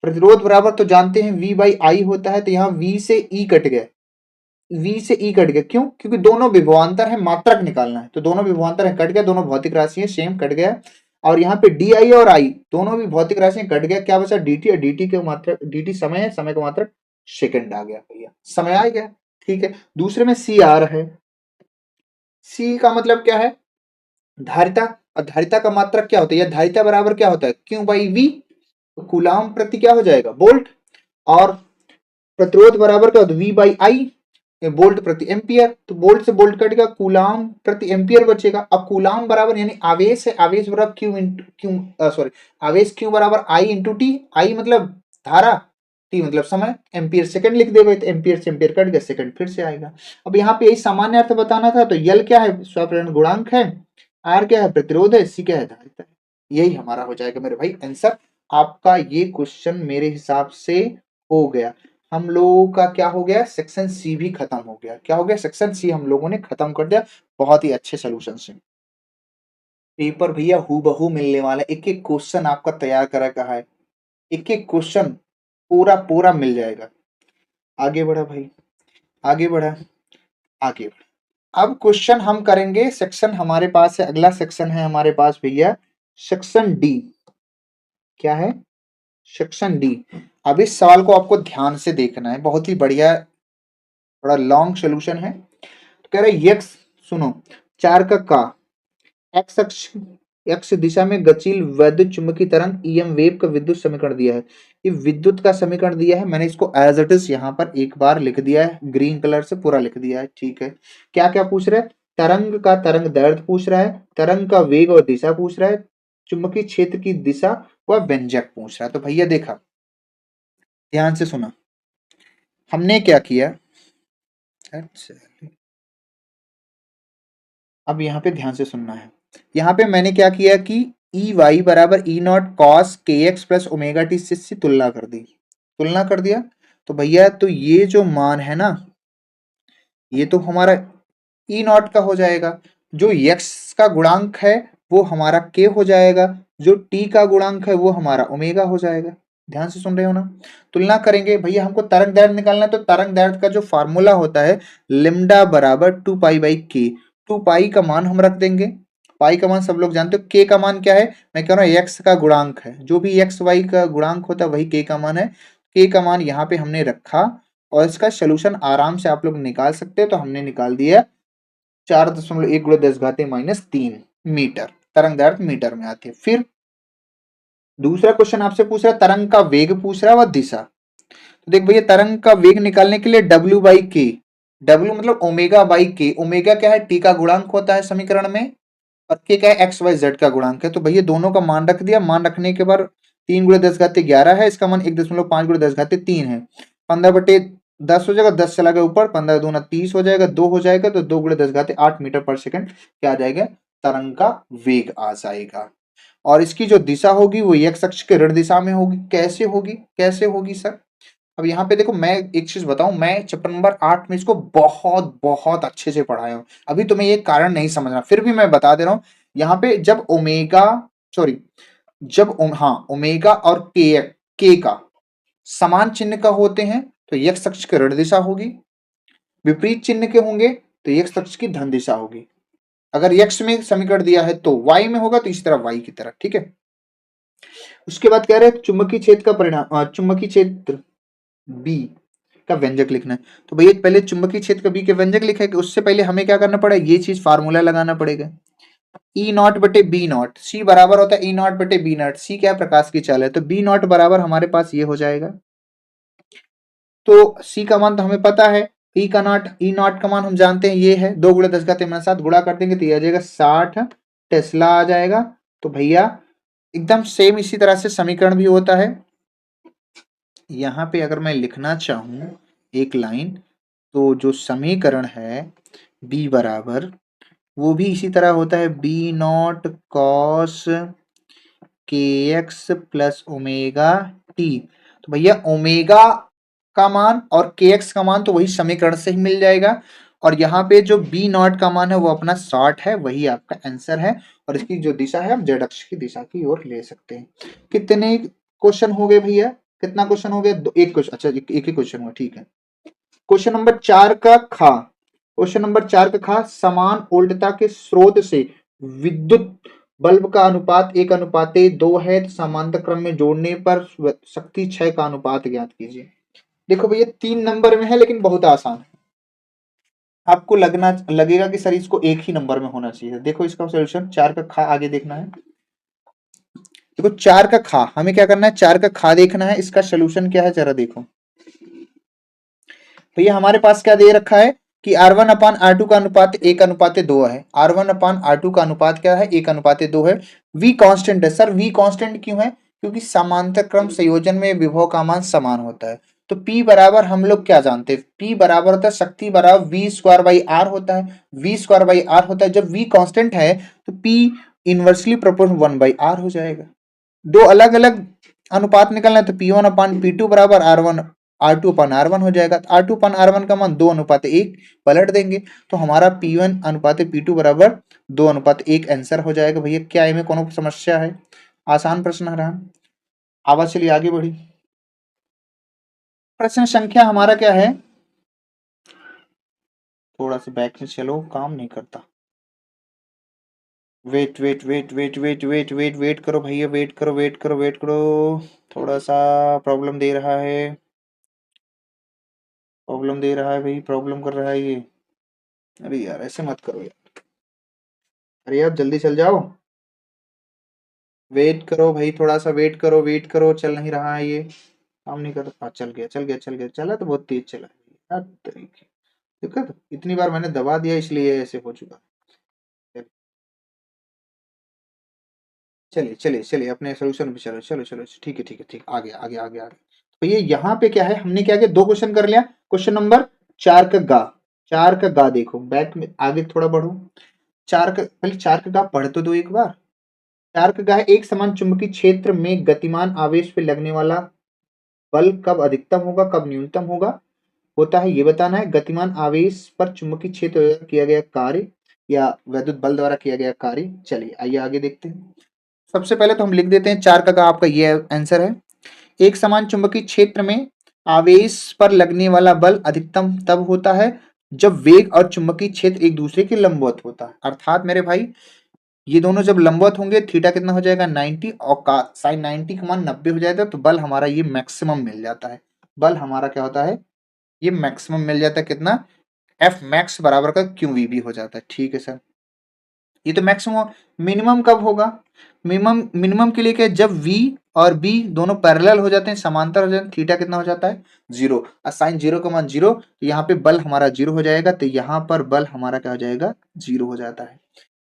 प्रतिरोध बराबर तो जानते हैं V बाई आई होता है, तो यहाँ V से E कट गया, V से E कट गया, क्यों, क्योंकि दोनों विभवांतर है, मात्रक निकालना है, तो दोनों विभवांतर है, कट गया, दोनों भौतिक राशि है सेम, कट गया। और यहाँ पे डी आई और आई दोनों भी भौतिक राशि कट गया, क्या बचा, dt, और dt के मात्रक, dt समय है, समय का मात्रक सेकंड आ गया भैया, समय आ गया। ठीक है, दूसरे में सी आर है, सी का मतलब क्या है, धारिता, और धारिता का मात्रक क्या होता है, या धारिता बराबर क्या होता है, क्यू बाई वी, कूलाम प्रति क्या हो जाएगा, वोल्ट। और प्रतिरोध बराबर क्या होता है, वी बाई आई, वोल्ट प्रति एम्पियर, तो वोल्ट से वोल्ट कटेगा, कूलाम प्रति एम्पियर बचेगा। अब कूलाम बराबर यानी आवेश है, आवेश बराबर क्यू इंटू क्यू, सॉरी, आवेश क्यू बराबर आई इंटू टी, आई मतलब धारा, टी मतलब समय, एम्पियर सेकंड लिख देगा, तो एम्पियर से एम्पियर कट गया, सेकंड फिर से आएगा। अब यहाँ पे यही सामान्य अर्थ बताना था, तो यल क्या है, स्वप्रेरण गुणांक है, आर क्या है, प्रतिरोध है, सी क्या है, धारिता है। यही हमारा हो जाएगा मेरे भाई आंसर। आपका ये क्वेश्चन मेरे हिसाब से हो गया। हम लोगों का क्या हो गया, सेक्शन सी भी खत्म हो गया। क्या हो गया, सेक्शन सी हम लोगों ने खत्म कर दिया, बहुत ही अच्छे सोल्यूशन से। पेपर भैया हूबहू मिलने वाला है, एक एक क्वेश्चन आपका तैयार करा कहा है, एक एक क्वेश्चन पूरा पूरा मिल जाएगा। आगे बढ़ा भाई, आगे बढ़ा, आगे बढ़ा। अब क्वेश्चन हम करेंगे, सेक्शन हमारे पास है, अगला सेक्शन है हमारे पास भैया सेक्शन डी। क्या है, सेक्शन डी। अब इस सवाल को आपको ध्यान से देखना है, बहुत ही बढ़िया, बड़ा लॉन्ग सोल्यूशन है। तो कह रहे यक्स, सुनो, 4 का एक्स अक्ष, एक्स दिशा में गतिशील वैद्युत चुंबकीय तरंग ईएम वेव का विद्युत समीकरण दिया है। ये विद्युत का समीकरण दिया है, मैंने इसको एज इट इज यहाँ पर एक बार लिख दिया है, ग्रीन कलर से पूरा लिख दिया है, ठीक है। क्या क्या पूछ रहा है, तरंग का तरंग दैर्ध्य पूछ रहा है, तरंग का वेग और दिशा पूछ रहा है, चुंबकीय क्षेत्र की दिशा व व्यंजक पूछ रहा है। तो भैया देखा, ध्यान से सुना, हमने क्या किया, अच्छा अब यहाँ पे ध्यान से सुनना है। यहाँ पे मैंने क्या किया कि ई वाई बराबर ई नॉट कॉस के एक्स प्लस ओमेगा टी से तुलना कर दी, तुलना कर दिया। तो भैया तो ये जो मान है ना, ये तो हमारा ई नॉट का हो जाएगा, जो यक्स का गुणांक है वो हमारा के हो जाएगा, जो टी का गुणांक है वो हमारा ओमेगा हो जाएगा। ध्यान से सुन रहे हो ना, तुलना करेंगे भैया, हमको तरंग दैर्ध्य निकालना है, तो तरंग दैर्ध्य का जो फार्मूला होता है लिम्डा बराबर 2 पाई/के। 2 पाई का मान हम रख देंगे, पाई का मान सब लोग जानते हो, के का मान क्या है, मैं कह रहा हूँ एक्स का गुणांक है, जो भी एक्स वाई का गुणांक होता है वही के का मान है। के का मान यहाँ पे हमने रखा, और इसका सोल्यूशन आराम से आप लोग निकाल सकते हैं। तो हमने निकाल दिया 4.1 × 10⁻³ मीटर, तरंग दैर्ध्य मीटर में आती है। फिर दूसरा क्वेश्चन आपसे पूछ रहा है, तरंग का वेग पूछ रहा है और दिशा। तो देख भैया, तरंग का वेग निकालने के लिए W/K, W मतलब ओमेगा/K, ओमेगा क्या है, टी का गुणांक होता है समीकरण में, और के क्या है, XYZ का गुणांक है। तो भैया दोनों का मान रख दिया, मान रखने के बाद 3 × 10⁻11 है, इसका मान 1.5 × 10⁻3 है, 15/10 हो जाएगा, 10 चला गया ऊपर, 15 दूना 30 हो जाएगा, 2 हो जाएगा, तो 2 × 10⁸ मीटर पर सेकंड क्या आ जाएगा, तरंग का वेग आ जाएगा। और इसकी जो दिशा होगी वो एक्स अक्ष के ऋण दिशा में होगी। कैसे होगी, कैसे होगी सर, अब यहाँ पे देखो, मैं एक चीज बताऊं, मैं चैप्टर नंबर 8 में इसको बहुत बहुत अच्छे से पढ़ाया हूं, अभी तुम्हें ये कारण नहीं समझना, फिर भी मैं बता दे रहा हूं। यहाँ पे जब ओमेगा, सॉरी, जब हाँ ओमेगा और के का समान चिन्ह का होते हैं तो एक्स अक्ष की ऋण दिशा होगी, विपरीत चिन्ह के होंगे तो एक्स अक्ष की धन दिशा होगी। अगर एक्स में समीकरण दिया है तो वाई में होगा, तो इसी तरह वाई की तरह, ठीक है। उसके बाद कह रहे हैं चुंबकीय क्षेत्र का परिणाम, चुंबकीय क्षेत्र बी का व्यंजक लिखना है। तो भैया पहले चुंबकीय क्षेत्र का बी के व्यंजक लिखे, उससे पहले हमें क्या करना पड़ेगा, ये चीज फार्मूला लगाना पड़ेगा, ई नॉट बटे बी नॉट, सी बराबर होता है ई नॉट बटे बी नॉट, सी क्या प्रकाश की चाल है, तो बी नॉट बराबर हमारे पास ये हो जाएगा। तो सी का मान तो हमें पता है, ई का नॉट, ई नॉट का मान हम जानते हैं ये है, 2 × 10⁻7 गुणा कर देंगे तो ये आ जाएगा 60 टेस्ला आ जाएगा। तो भैया एकदम सेम इसी तरह से समीकरण भी होता है। यहाँ पे अगर मैं लिखना चाहूं एक लाइन, तो जो समीकरण है b बराबर, वो भी इसी तरह होता है, बी नॉट कॉस के एक्स प्लस ओमेगा टी। तो भैया ओमेगा का मान और के एक्स का मान तो वही समीकरण से ही मिल जाएगा, और यहाँ पे जो बी नॉट का मान है वो अपना 60 है, वही आपका आंसर है। और इसकी जो दिशा है हम जेड अक्ष की दिशा की ओर ले सकते हैं। कितने क्वेश्चन हो गए भैया, कितना क्वेश्चन हो गया, एक क्वेश्चन, अच्छा एक ही क्वेश्चन हुआ, ठीक है। क्वेश्चन नंबर 4 का खा, क्वेश्चन नंबर 4 का खा, समान वोल्टता के स्रोत से विद्युत बल्ब का अनुपात 1:2 है, तो समांतर क्रम में जोड़ने पर शक्ति 6 का अनुपात ज्ञात कीजिए। देखो भैया 3 नंबर में है, लेकिन बहुत आसान है, आपको लगेगा कि सर इसको एक ही नंबर में होना चाहिए। देखो इसका सोल्यूशन, 4 का खा आगे देखना है। देखो 4 का खा, हमें क्या करना है, 4 का खा देखना है, इसका सोल्यूशन क्या है जरा देखो भैया। हमारे पास क्या दे रखा है कि R1/R2 का अनुपात 1:2 है, R1/R2 का अनुपात क्या है, 1:2 है। V कांस्टेंट है, सर V कांस्टेंट क्यों है, क्योंकि समांतर क्रम संयोजन में विभव का मान समान होता है। तो P बराबर हम लोग क्या जानते हैं, P बराबर होता है शक्ति बराबर V² R होता है, V² R होता है। जब V कांस्टेंट है तो P इनवर्सली प्रोपोर्शनल 1/R हो जाएगा। दो अलग अलग अनुपात निकलना है, तो P1/P2 बराबर R2/R1 हो जाएगा। R2/R1 का मान 2:1 पलट देंगे तो हमारा P1/P2 बराबर 2:1 आंसर हो जाएगा। भैया क्या इनमें कोनो समस्या है? आसान प्रश्न रहा। आवाज चलिए आगे बढ़ी। प्रश्न संख्या हमारा क्या है? थोड़ा सा बैक से चलो, काम नहीं करता। Wait wait wait wait wait wait wait wait करो भैया, वेट करो वेट करो वेट करो, थोड़ा सा प्रॉब्लम दे रहा है, प्रॉब्लम दे रहा है भाई, प्रॉब्लम कर रहा है ये। अरे यार ऐसे मत करो यार, अरे यार जल्दी चल जाओ, वेट करो भाई, थोड़ा सा वेट करो, वेट करो, चल नहीं रहा है ये, काम नहीं कर रहा। हाँ, चल गया चल गया चल गया, चला तो बहुत तेज चला है यार तरीके। देखा तो इतनी बार मैंने दबा दिया इसलिए ऐसे हो चुका। चलिए चलिए चलिए अपने सोल्यूशन पे चलो, चलो चलो ठीक है ठीक है ठीक, आगे आगे आगे आगे। तो ये यहाँ पे क्या है, हमने क्या किया, दो क्वेश्चन कर लिया। क्वेश्चन नंबर 4 का गा, 4 का गा देखो, बैक में आगे थोड़ा बढ़ो। 4 का पहले 4 का गा पढ़ तो दो एक बार। 4 का गा है, एक समान चुंबकीय क्षेत्र में गतिमान आवेश पे लगने वाला बल कब अधिकतम होगा कब न्यूनतम होगा, होता है ये बताना है। गतिमान आवेश पर चुंबकीय क्षेत्र द्वारा किया गया कार्य या वैद्युत बल द्वारा किया गया कार्य। चलिए आइए आगे देखते हैं। सबसे पहले तो हम लिख देते हैं 4 का आपका ये आंसर है। एक समान चुंबकीय क्षेत्र में आवेश पर लगने वाला बल अधिकतम तब होता है जब वेग और चुंबकीय क्षेत्र एक दूसरे के लंबवत होता है। अर्थात मेरे भाई ये दोनों जब लंबवत होंगे थीटा कितना हो जाएगा 90 और साइन 90 का मान 90 हो जाएगा, तो बल हमारा ये मैक्सिमम मिल जाता है। बल हमारा क्या होता है, ये मैक्सिमम मिल जाता है कितना, एफ मैक्स बराबर का क्यू वी भी हो जाता है। ठीक है सर, ये तो मैक्सिमम। मिनिमम कब होगा, मिनिमम मिनिमम के लिए क्या, जब v और b दोनों पैरेलल हो जाते हैं, समांतर हो जाते हैं, थीटा कितना हो जाता है 0, और साइन 0 का मान 0, तो यहाँ पे बल हमारा 0 हो जाएगा, तो यहाँ पर बल हमारा क्या हो जाएगा 0 हो जाता है।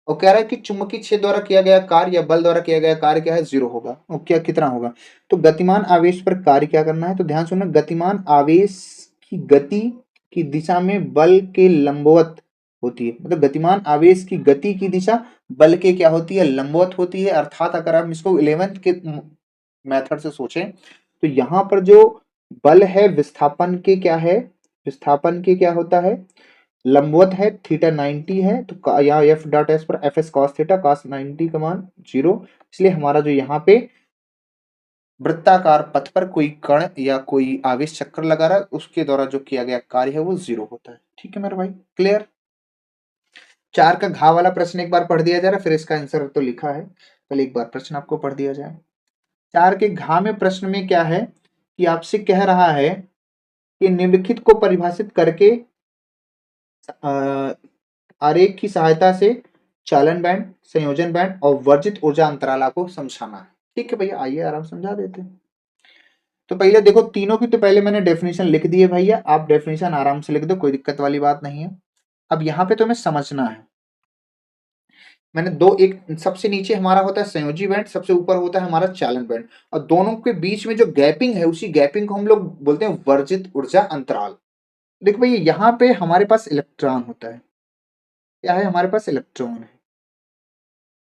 और कह रहा है कि चुंबकीय क्षेत्र द्वारा किया गया कार्य या बल द्वारा किया गया कार्य क्या है 0 होगा। और क्या कितना होगा, तो गतिमान आवेश पर कार्य क्या करना है, तो ध्यान सुनना, गतिमान आवेश की गति की दिशा में बल के लंबवत होती है। मतलब गतिमान आवेश की गति की दिशा बल के क्या होती है, लंबवत होती है। अर्थात अगर हम इसको 11th के मेथड से सोचें तो यहाँ पर जो बल है विस्थापन के क्या है, विस्थापन के क्या होता है, लंबवत है, थीटा 90 है, तो यहाँ एफ डॉट एस पर F S cos theta, cos 90 का मान 0। इसलिए हमारा जो यहाँ पे वृत्ताकार पथ पर कोई कण या कोई आवेश चक्कर लगा रहा है उसके द्वारा जो किया गया कार्य है वो 0 होता है। ठीक है मेरे भाई, क्लियर। 4 का घा वाला प्रश्न एक बार पढ़ दिया जा रहा है, फिर इसका आंसर तो लिखा है, पहले एक बार प्रश्न आपको पढ़ दिया जाए। 4 के घा में प्रश्न में क्या है कि आपसे कह रहा है कि निम्नलिखित को परिभाषित करके आरेख की सहायता से चालन बैंड, संयोजन बैंड और वर्जित ऊर्जा अंतराला को समझाना है। ठीक है भैया, आइए आराम समझा देते हैं। तो पहले देखो तीनों की तो पहले मैंने डेफिनेशन लिख दी है भैया, आप डेफिनेशन आराम से लिख दो, कोई दिक्कत वाली बात नहीं है। अब यहाँ पे तुम्हें समझना है, मैंने दो, एक सबसे नीचे हमारा होता है संयोजी बैंड, सबसे ऊपर होता है हमारा चालन बैंड, और दोनों के बीच में जो गैपिंग है उसी गैपिंग को हम लोग बोलते हैं वर्जित ऊर्जा अंतराल। देखो भैया यहाँ पे हमारे पास इलेक्ट्रॉन होता है, क्या है हमारे पास इलेक्ट्रॉन है,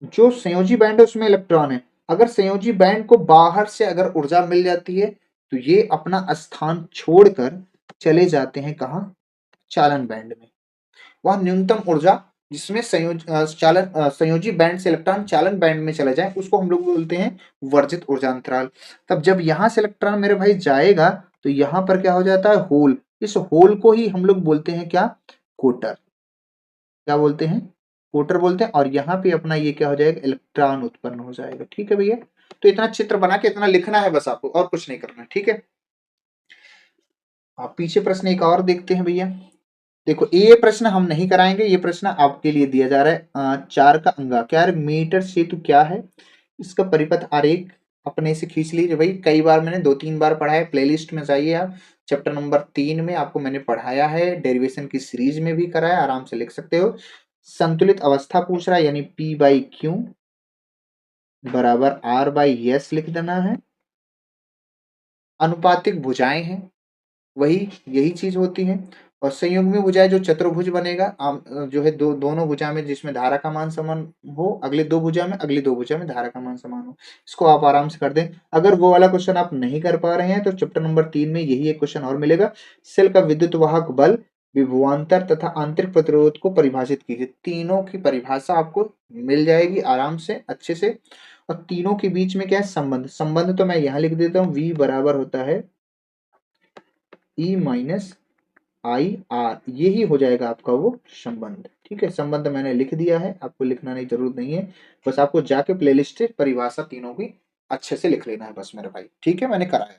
जो संयोजी बैंड है उसमें इलेक्ट्रॉन है। अगर संयोजी बैंड को बाहर से अगर ऊर्जा मिल जाती है तो ये अपना स्थान छोड़कर चले जाते हैं कहाँ, चालन बैंड में। वह न्यूनतम ऊर्जा जिसमें संयोजी बैंड से इलेक्ट्रॉन चालन बैंड में चला जाए उसको हम लोग बोलते हैं वर्जित ऊर्जा अंतराल। तब जब यहां से इलेक्ट्रॉन मेरे भाई जाएगा तो यहां पर क्या हो जाता है होल, इस होल को ही हम लोग बोलते हैं क्या, कोटर। क्या बोलते हैं, कोटर बोलते हैं। और यहाँ पे अपना ये क्या हो जाएगा, इलेक्ट्रॉन उत्पन्न हो जाएगा। ठीक है भैया, तो इतना चित्र बना के इतना लिखना है बस आपको, और कुछ नहीं करना है। ठीक है, आप पीछे प्रश्न एक और देखते हैं भैया। देखो ये प्रश्न हम नहीं कराएंगे, ये प्रश्न आपके लिए दिया जा रहा है। 4 का अंगा क्या है, मीटर सेतु क्या है, इसका परिपथ आरेख अपने से खींच लीजिए भाई। कई बार मैंने 2-3 बार पढ़ा है, प्लेलिस्ट में जाइए आप, चैप्टर नंबर 3 में आपको मैंने पढ़ाया है, डेरिवेशन की सीरीज में भी कराया, आराम से लिख सकते हो। संतुलित अवस्था पूछ रहा है, यानी P बाई क्यू बराबर R बाई एस लिख देना है। अनुपातिक भुजाएं हैं, वही यही चीज होती है। और संयुग्मी भुजाएं जो चतुर्भुज बनेगा जो है दोनों भुजा में जिसमें धारा का मान समान हो, अगले दो भुजा में, अगली दो भुजा में धारा का मान समान हो। इसको आप आराम से कर दें। अगर वो वाला क्वेश्चन आप नहीं कर पा रहे हैं तो चैप्टर नंबर 3 में यही एक क्वेश्चन और मिलेगा। सेल का विद्युत वाहक बल, विभवांतर तथा आंतरिक प्रतिरोध को परिभाषित कीजिए। तीनों की परिभाषा आपको मिल जाएगी आराम से, अच्छे से। और तीनों के बीच में क्या है, संबंध। संबंध तो मैं यहां लिख देता हूं, V बराबर होता है E माइनस आई आर, यही हो जाएगा आपका वो संबंध। ठीक है, संबंध मैंने लिख दिया है, आपको लिखना नहीं, जरूरत नहीं है। बस आपको जाके प्लेलिस्ट से परिभाषा तीनों की अच्छे से लिख लेना है बस मेरे भाई। ठीक है, मैंने कराया।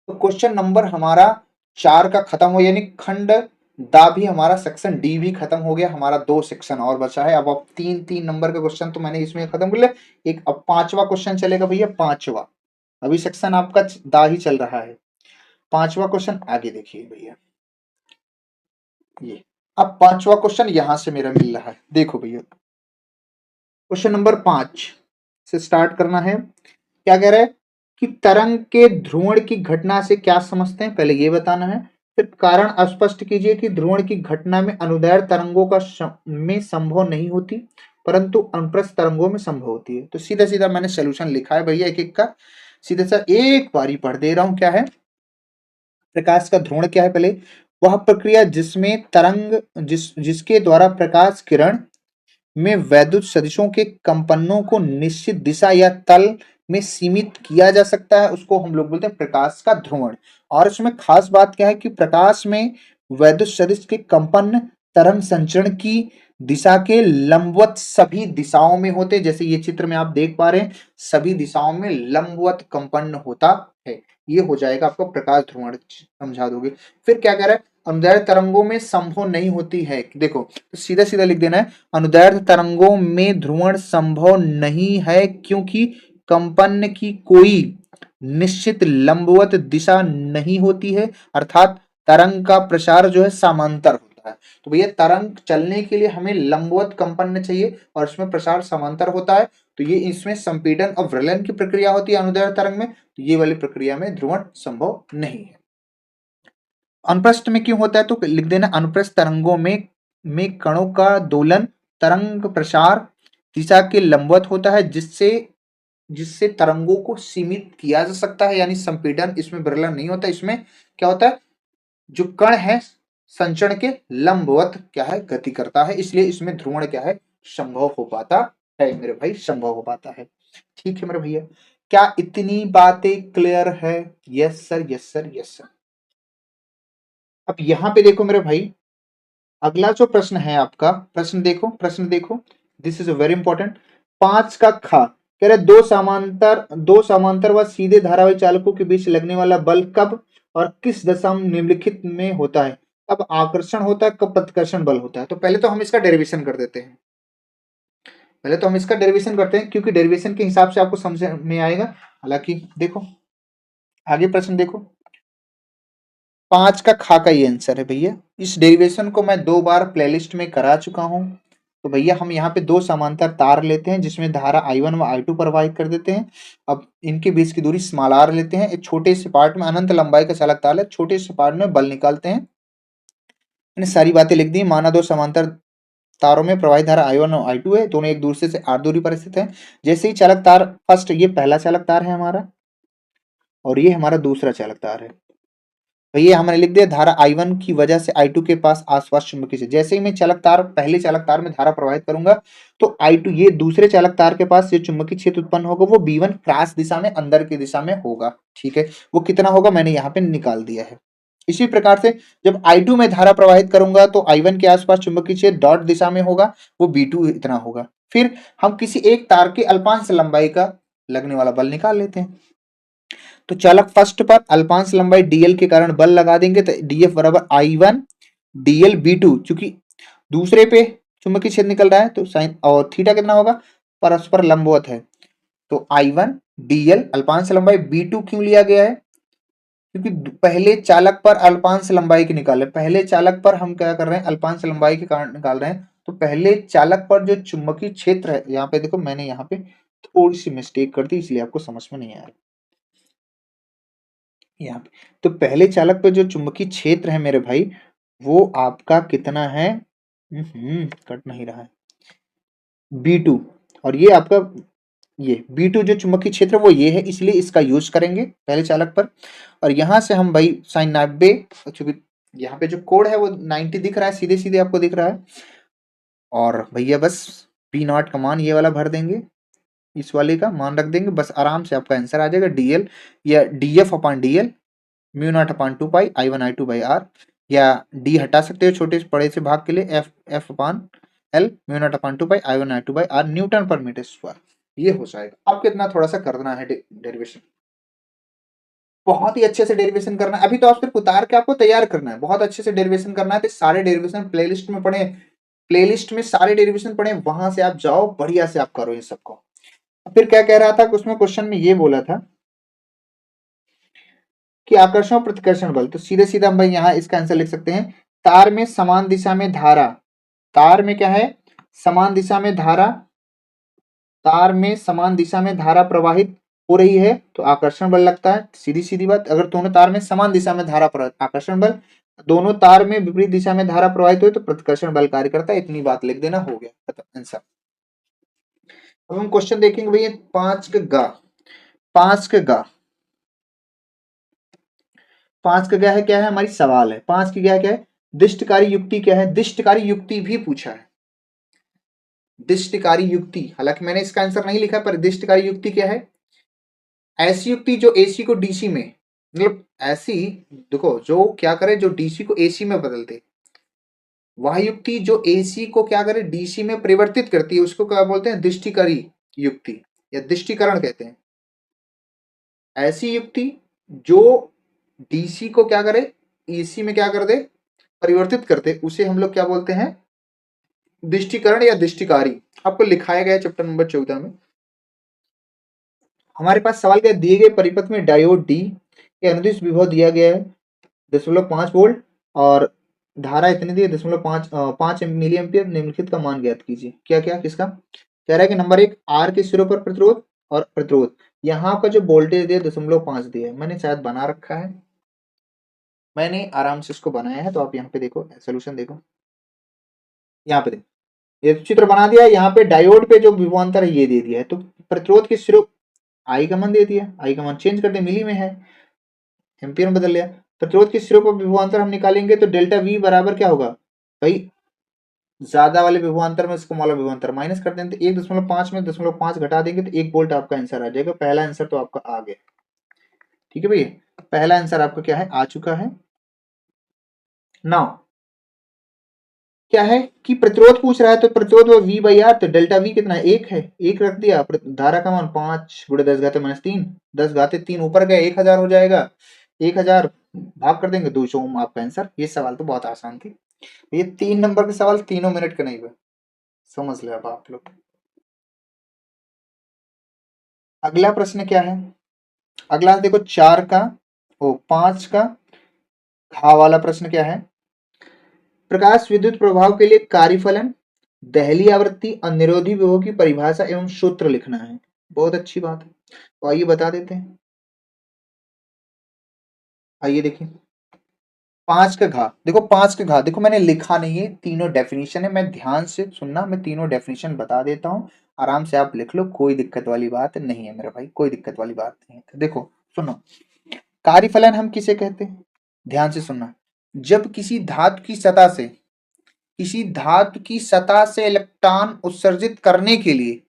तो क्वेश्चन नंबर हमारा 4 का खत्म हो, यानी खंड दा भी हमारा सेक्शन डी भी खत्म हो गया। हमारा 2 सेक्शन और बचा है। अब 3-3 नंबर का क्वेश्चन तो मैंने इसमें खत्म कर लिया। एक अब 5वां क्वेश्चन चलेगा भैया, 5वां। अभी सेक्शन आपका दा ही चल रहा है। 5वां क्वेश्चन आगे देखिए भैया, ये अब 5वां क्वेश्चन यहां से मेरा मिल रहा है। देखो भैया, क्वेश्चन नंबर 5 से स्टार्ट करना है। क्या कह रहा है कि तरंग के ध्रुवण की घटना से क्या समझते हैं, पहले ये बताना है। फिर कारण स्पष्ट कीजिए कि ध्रुवण की घटना में अनुदैर्ध्य तरंगों का में संभव नहीं होती, परंतु अनुप्रस्थ तरंगों में संभव होती है। तो सीधा सीधा मैंने सोल्यूशन लिखा है भैया, एक एक का सीधा सा एक बारी पढ़ दे रहा हूं। क्या है, प्रकाश का ध्रुवण क्या है, पहले वह प्रक्रिया जिसमें तरंग जिसके द्वारा प्रकाश किरण में वैद्युत सदिशों के कंपनों को निश्चित दिशा या तल में सीमित किया जा सकता है, उसको हम लोग बोलते हैं प्रकाश का ध्रुवण। और इसमें खास बात क्या है कि प्रकाश में वैद्युत सदिश के कंपन तरंग संचरण की दिशा के लंबवत सभी दिशाओं में होते हैं। जैसे ये चित्र में आप देख पा रहे हैं, सभी दिशाओं में लंबवत कंपन होता है। ये हो जाएगा आपको प्रकाश ध्रुवण, समझा दोगे। फिर क्या कह रहा है, अनुदैर्ध्य तरंगों में संभव नहीं होती है। देखो तो सीधा सीधा लिख देना है, अनुदैर्ध्य तरंगों में ध्रुवण संभव नहीं है क्योंकि कंपन की कोई निश्चित लंबवत दिशा नहीं होती है, अर्थात तरंग का प्रसार जो है समांतर होता है। तो भैया तरंग चलने के लिए हमें लंबवत कंपन चाहिए और इसमें प्रसार समांतर होता है। तो ये इसमें संपीड़न और व्रलन की प्रक्रिया होती है अनुदैर्ध्य तरंग में। तो ये वाली प्रक्रिया में ध्रुवण संभव नहीं है। अनुप्रस्थ में क्यों होता है, तो लिख देना अनुप्रस्थ तरंगों में कणों का दोलन तरंग प्रसार दिशा के लंबवत होता है, जिससे जिससे तरंगों को सीमित किया जा सकता है, यानी संपीड़न इसमें विरलन नहीं होता। इसमें क्या होता है, जो कण है संचरण के लंबवत क्या है गति करता है, इसलिए इसमें ध्रुवण क्या है संभव हो पाता है मेरे भाई, संभव हो पाता है। ठीक है मेरे भैया, क्या इतनी बातें क्लियर है? Yes sir, yes sir, yes sir. अब यहां पे देखो मेरे भाई, अगला जो प्रश्न है आपका, प्रश्न देखो, प्रश्न देखो, दिस इज वेरी इंपॉर्टेंट। 5 का खा कह रहे दो समांतर व सीधे धारावाही चालकों के बीच लगने वाला बल कब और किस दशा में निम्नलिखित में होता है? कब आकर्षण होता है, कब प्रतिकर्षण बल होता है? तो पहले तो हम इसका डेरिवेशन कर देते हैं, पहले तो हम इसका डेरिवेशन करते हैं, क्योंकि डेरिवेशन के हिसाब से आपको समझ में आएगा। हालांकि देखो आगे प्रश्न देखो, 5 का खा का ये आंसर है भैया। इस डेरिवेशन को मैं 2 बार प्लेलिस्ट में करा चुका हूं। तो भैया हम यहाँ पे 2 समांतर तार लेते हैं जिसमें धारा I1 व I2 प्रवाहित कर देते हैं। अब इनके बीच की दूरी स्मॉल r लेते हैं। एक छोटे से पार्ट में अनंत लंबाई का चालक तार है, छोटे से पार्ट में बल निकालते हैं। मैंने सारी बातें लिख दी। माना 2 समांतर तारों में प्रवाहित धारा I1 और I2 है, दोनों एक दूसरे से r दूरी पर स्थित है। जैसे ही चालक तार, फर्स्ट ये पहला चालक तार है हमारा और ये हमारा दूसरा चालक तार है। भैया हमने लिख दिया धारा I1 की वजह से I2 के पास आसपास चुंबकीय क्षेत्र। जैसे ही मैं चालक तार, पहले चालक तार में धारा प्रवाहित करूंगा तो I2 ये दूसरे चालक तार के पास जो चुंबकीय क्षेत्र उत्पन्न होगा वो B1 क्रॉस दिशा में अंदर की दिशा में होगा। ठीक है, वो कितना होगा मैंने यहाँ पे निकाल दिया है। इसी प्रकार से जब I2 में धारा प्रवाहित करूंगा तो I1 के आसपास चुंबकीय क्षेत्र डॉट दिशा में होगा, वो B2 इतना होगा। फिर हम किसी एक तार के अल्पांश लंबाई का लगने वाला बल निकाल लेते हैं। तो चालक फर्स्ट पर अल्पांश लंबाई dl के कारण बल लगा देंगे, तो dF बराबर I1 dl B2, चूंकि दूसरे पे चुंबकीय क्षेत्र निकल रहा है तो साइन और थीटा कितना होगा, परस्पर लंबवत है। तो I1 dl अल्पांश लंबाई B2 क्यों लिया गया है, क्योंकि पहले चालक पर अल्पांश लंबाई की निकाल रहे, पहले चालक पर हम क्या कर रहे हैं अल्पांश लंबाई के कारण निकाल रहे हैं। तो पहले चालक पर जो चुंबकीय क्षेत्र है, यहाँ पे देखो मैंने यहाँ पे थोड़ी सी मिस्टेक कर दी, इसलिए आपको समझ में नहीं आया यहाँ पे। तो पहले चालक पे जो चुंबकीय क्षेत्र है मेरे भाई वो आपका कितना है, कट नहीं रहा है, B2। और ये आपका, ये B2 जो चुंबकीय क्षेत्र वो ये है, इसलिए इसका यूज करेंगे पहले चालक पर। और यहां से हम भाई साइन 90, चूंकि यहाँ पे जो कोड है वो 90 दिख रहा है, सीधे सीधे आपको दिख रहा है। और भैया बस P0 का मान ये वाला भर देंगे, इस वाले का मान रख देंगे, बस आराम से आपका आंसर आ जाएगा DL या DF upon DL mu naught upon 2 pi I1 I2 by R, या D हटा सकते हो छोटे से बड़े से भाग के लिए, F upon L mu naught upon 2 pi I1 I2 by R Newton पर मीटर स्क्वायर। ये हो जाएगा। आपको इतना थोड़ा सा करना है डेरिवेशन, बहुत ही अच्छे से डेरिवेशन करना है। अभी तो आप सिर्फ उतार के आपको तैयार करना है, बहुत अच्छे से डेरिवेशन करना है। तो सारे डेरिवेशन प्लेलिस्ट में पढ़े, प्लेलिस्ट में सारे डेरिवेशन पढ़े, वहां से आप जाओ, बढ़िया से आप करो इन सबको। फिर क्या कह रहा था उसमें, क्वेश्चन में ये बोला था कि आकर्षण और प्रतिकर्षण बल, तो सीधे सीधे हम भाई यहाँ इसका आंसर लिख सकते हैं। तार में समान दिशा में धारा, तार में क्या है, समान दिशा में धारा, तार में समान दिशा में धारा प्रवाहित हो रही है तो आकर्षण बल लगता है, सीधी सीधी बात। अगर दोनों तार में समान दिशा में धारा आकर्षण बल, दोनों तार में विपरीत दिशा में धारा प्रवाहित हुई तो प्रतिकर्षण बल कार्य करता है। इतनी बात लिख देना, हो गया खत्म आंसर। अब हम क्वेश्चन देखेंगे भैया 5 का गा, 5 का गा, 5 का क्या है, क्या है हमारी सवाल है, 5 की क्या क्या है, दिष्टकारी युक्ति क्या है, दिष्टकारी युक्ति भी पूछा है, दिष्टकारी युक्ति। हालांकि मैंने इसका आंसर नहीं लिखा, पर दिष्टकारी युक्ति क्या है, ऐसी युक्ति जो एसी को डीसी में, मतलब ऐसी, देखो जो क्या करे, जो डीसी को एसी में बदल दे, वह युक्ति जो एसी को क्या करे, डीसी में परिवर्तित करती है, उसको क्या बोलते हैं, दिष्टिकारी युक्ति या दिष्टिकरण कहते हैं। ऐसी युक्ति जो डीसी को क्या करे, एसी में क्या कर दे, परिवर्तित करते, उसे हम लोग क्या बोलते हैं, दिष्टिकरण या दिष्टिकारी। आपको लिखाया गया चैप्टर नंबर 14 में। हमारे पास सवाल क्या, दिए गए परिपथ में डायोड डी के अनुदिश विभव दिया गया है 0.5 वोल्ट और धारा इतनी दी है 0.5 मिली एम्पियर, निम्नलिखित का मान ज्ञात कीजिए। क्या क्या किसका कह रहा है कि नंबर 1 आर के सिरों पर प्रतिरोध और प्रतिरोध, यहाँ का जो वोल्टेज दिया 0.5 दिया है, मैंने शायद बना रखा है, मैंने आराम से इसको बनाया है, तो आप यहाँ पे देखो, सोल्यूशन देखो, यहाँ पे देखो, ये चित्र बना दिया है। यहाँ पे डायोड पे जो विभवांतर है ये दे दिया है, तो प्रतिरोध के सिरों आई का मान दे दिया, आई का मान चेंज कर दे, मिली में है, एम्पियर में बदल लिया। प्रतिरोध के सिरों पर विभवांतर हम निकालेंगे तो डेल्टा वी बराबर क्या होगा भाई, ज्यादा वाले विभवांतर में इसको वाला विभवांतर माइनस कर देंगे, तो 1.5 में 0.5 घटा देंगे तो 1 वोल्ट आपका आंसर आ जाएगा। पहला आंसर तो आपका आ गया, ठीक है भैया, पहला आंसर आपका क्या है, आ चुका है। नाउ क्या है कि प्रतिरोध पूछ रहा है, तो प्रतिरोध वी बाई आर, तो डेल्टा वी कितना है, 1 है, 1 रख दिया। धारा का मान 5 गुणे 10 घाते -3, 10 घाते 3 ऊपर गया 1000 हो जाएगा, 1000 भाग कर देंगे 200 ओम, आपका आंसर। ये सवाल तो बहुत आसान थी, ये 3 नंबर के सवाल तीनों मिनट के नहीं हुए, समझ ले अब आप लोग। अगला प्रश्न क्या है, अगला देखो 4 का, ओ 5 का घा वाला प्रश्न क्या है, प्रकाश विद्युत प्रभाव के लिए कार्यफलन, दहली आवृत्ति और निरोधी विभव की परिभाषा एवं सूत्र लिखना है। बहुत अच्छी बात है, तो आइए बता देते हैं। आइए देखिए 5 का घा, देखो 5 का घा, देखो मैंने लिखा नहीं है, तीनों डेफिनेशन है, मैं ध्यान से सुनना, मैं तीनों डेफिनेशन बता देता हूँ, आराम से आप लिख लो, कोई दिक्कत वाली बात नहीं है मेरे भाई, कोई दिक्कत वाली बात नहीं है। तो देखो सुनो, कार्यफलन हम किसे कहते हैं, ध्यान से सुनना, जब किसी धातु की सतह से, किसी धातु की सतह से इलेक्ट्रॉन उत्सर्जित करने के लिए,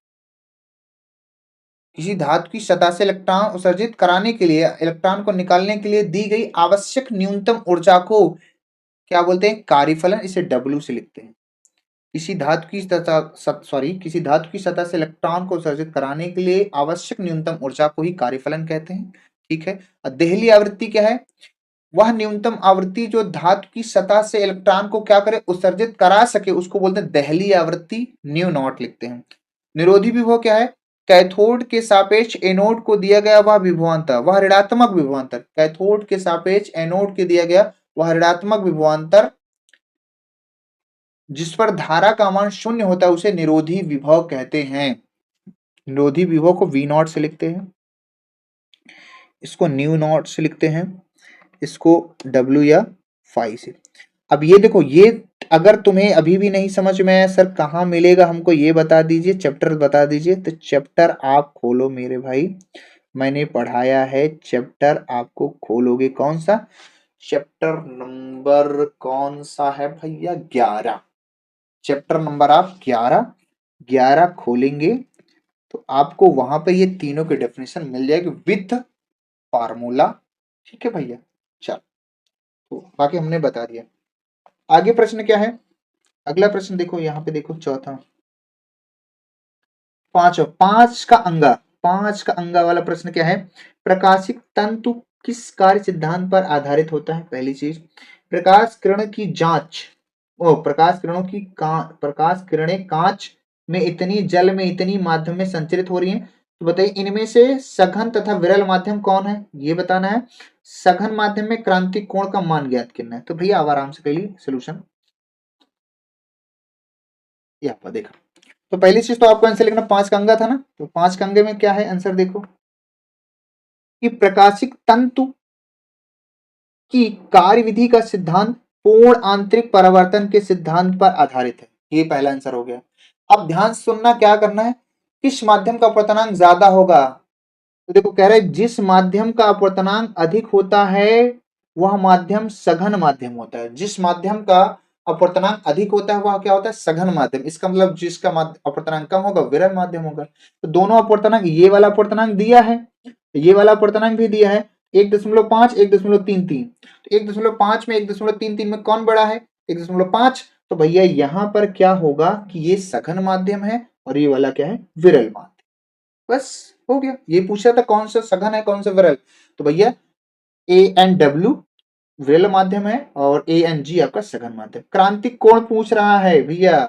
किसी धातु की सतह से इलेक्ट्रॉन उत्सर्जित कराने के लिए, इलेक्ट्रॉन को निकालने के लिए दी गई आवश्यक न्यूनतम ऊर्जा को क्या बोलते हैं, कार्यफलन, इसे W से लिखते हैं। किसी धातु की सतह, किसी धातु की सतह से इलेक्ट्रॉन को उत्सर्जित कराने के लिए आवश्यक न्यूनतम ऊर्जा को ही कार्यफलन कहते हैं, ठीक है। और देहली आवृत्ति क्या है, वह न्यूनतम आवृत्ति जो धातु की सतह से इलेक्ट्रॉन को क्या करे, उत्सर्जित करा सके, उसको बोलते हैं देहली आवृत्ति, न्यू नॉट लिखते हैं। निरोधी विभव क्या है, कैथोड के सापेक्ष एनोड को दिया गया वह विभवांतर, वह ऋणात्मक विभवांतर, कैथोड के सापेक्ष एनोड के दिया गया वह ऋणात्मक विभवांतर जिस पर धारा का मान 0 होता है, उसे निरोधी विभव कहते हैं। निरोधी विभव को V नॉट से लिखते हैं, इसको न्यू नॉट से लिखते हैं, इसको W या फाई से। अब ये देखो, ये अगर तुम्हें अभी भी नहीं समझ में आया सर कहाँ मिलेगा हमको ये बता दीजिए, चैप्टर बता दीजिए, तो चैप्टर आप खोलो मेरे भाई, मैंने पढ़ाया है चैप्टर, आपको खोलोगे कौन सा चैप्टर, नंबर कौन सा है भैया, 11, चैप्टर नंबर आप 11, 11 खोलेंगे तो आपको वहां पे ये तीनों की डेफिनेशन मिल जाएगी विथ फार्मूला। ठीक है भैया, चल, तो बाकी हमने बता दिया। आगे प्रश्न क्या है, अगला प्रश्न देखो यहाँ पे, देखो चौथा, पांच का अंगा वाला प्रश्न क्या है, प्रकाशिक तंतु किस कार्य सिद्धांत पर आधारित होता है, पहली चीज, प्रकाश किरण की जांच, ओ प्रकाश किरणें कांच में इतनी, जल में इतनी, माध्यम में संचरित हो रही हैं, तो बताइए इनमें से सघन तथा विरल माध्यम कौन है, ये बताना है। सघन माध्यम में क्रांतिक कोण का मान ज्ञात करना है, तो भैया अब आराम से पहली सोल्यूशन यहाँ पर देखा। तो पहली चीज तो आपको आंसर लिखना, पांच का अंगा था ना, तो पांच का अंगे में क्या है आंसर देखो, कि प्रकाशिक तंतु की कार्यविधि का सिद्धांत पूर्ण आंतरिक परावर्तन के सिद्धांत पर आधारित है, ये पहला आंसर हो गया। अब ध्यान से सुनना, क्या करना है, किस माध्यम का अपवर्तनांक ज्यादा होगा, तो देखो कह रहे हैं जिस माध्यम का अपवर्तनांक अधिक होता है वह माध्यम सघन माध्यम होता है, जिस माध्यम का अपवर्तनांक अधिक होता है वह क्या होता है, सघन माध्यम, इसका मतलब जिसका अपवर्तनांक कम होगा विरल माध्यम होगा। तो दोनों अपवर्तनांक, ये वाला अपवर्तनांक दिया है, ये वाला अपवर्तनांक भी दिया है, 1.5, 1.33, तो 1.5 में 1.33 में कौन बड़ा है, 1.5, तो भैया यहां पर क्या होगा कि ये सघन माध्यम है और ये वाला क्या है, विरल माध्यम, बस हो गया। ये पूछा था कौन सा सघन है कौन सा विरल, तो भैया ए एन डब्ल्यू विरल माध्यम है और ए एन जी आपका सघन माध्यम। क्रांतिक कोण पूछ रहा है भैया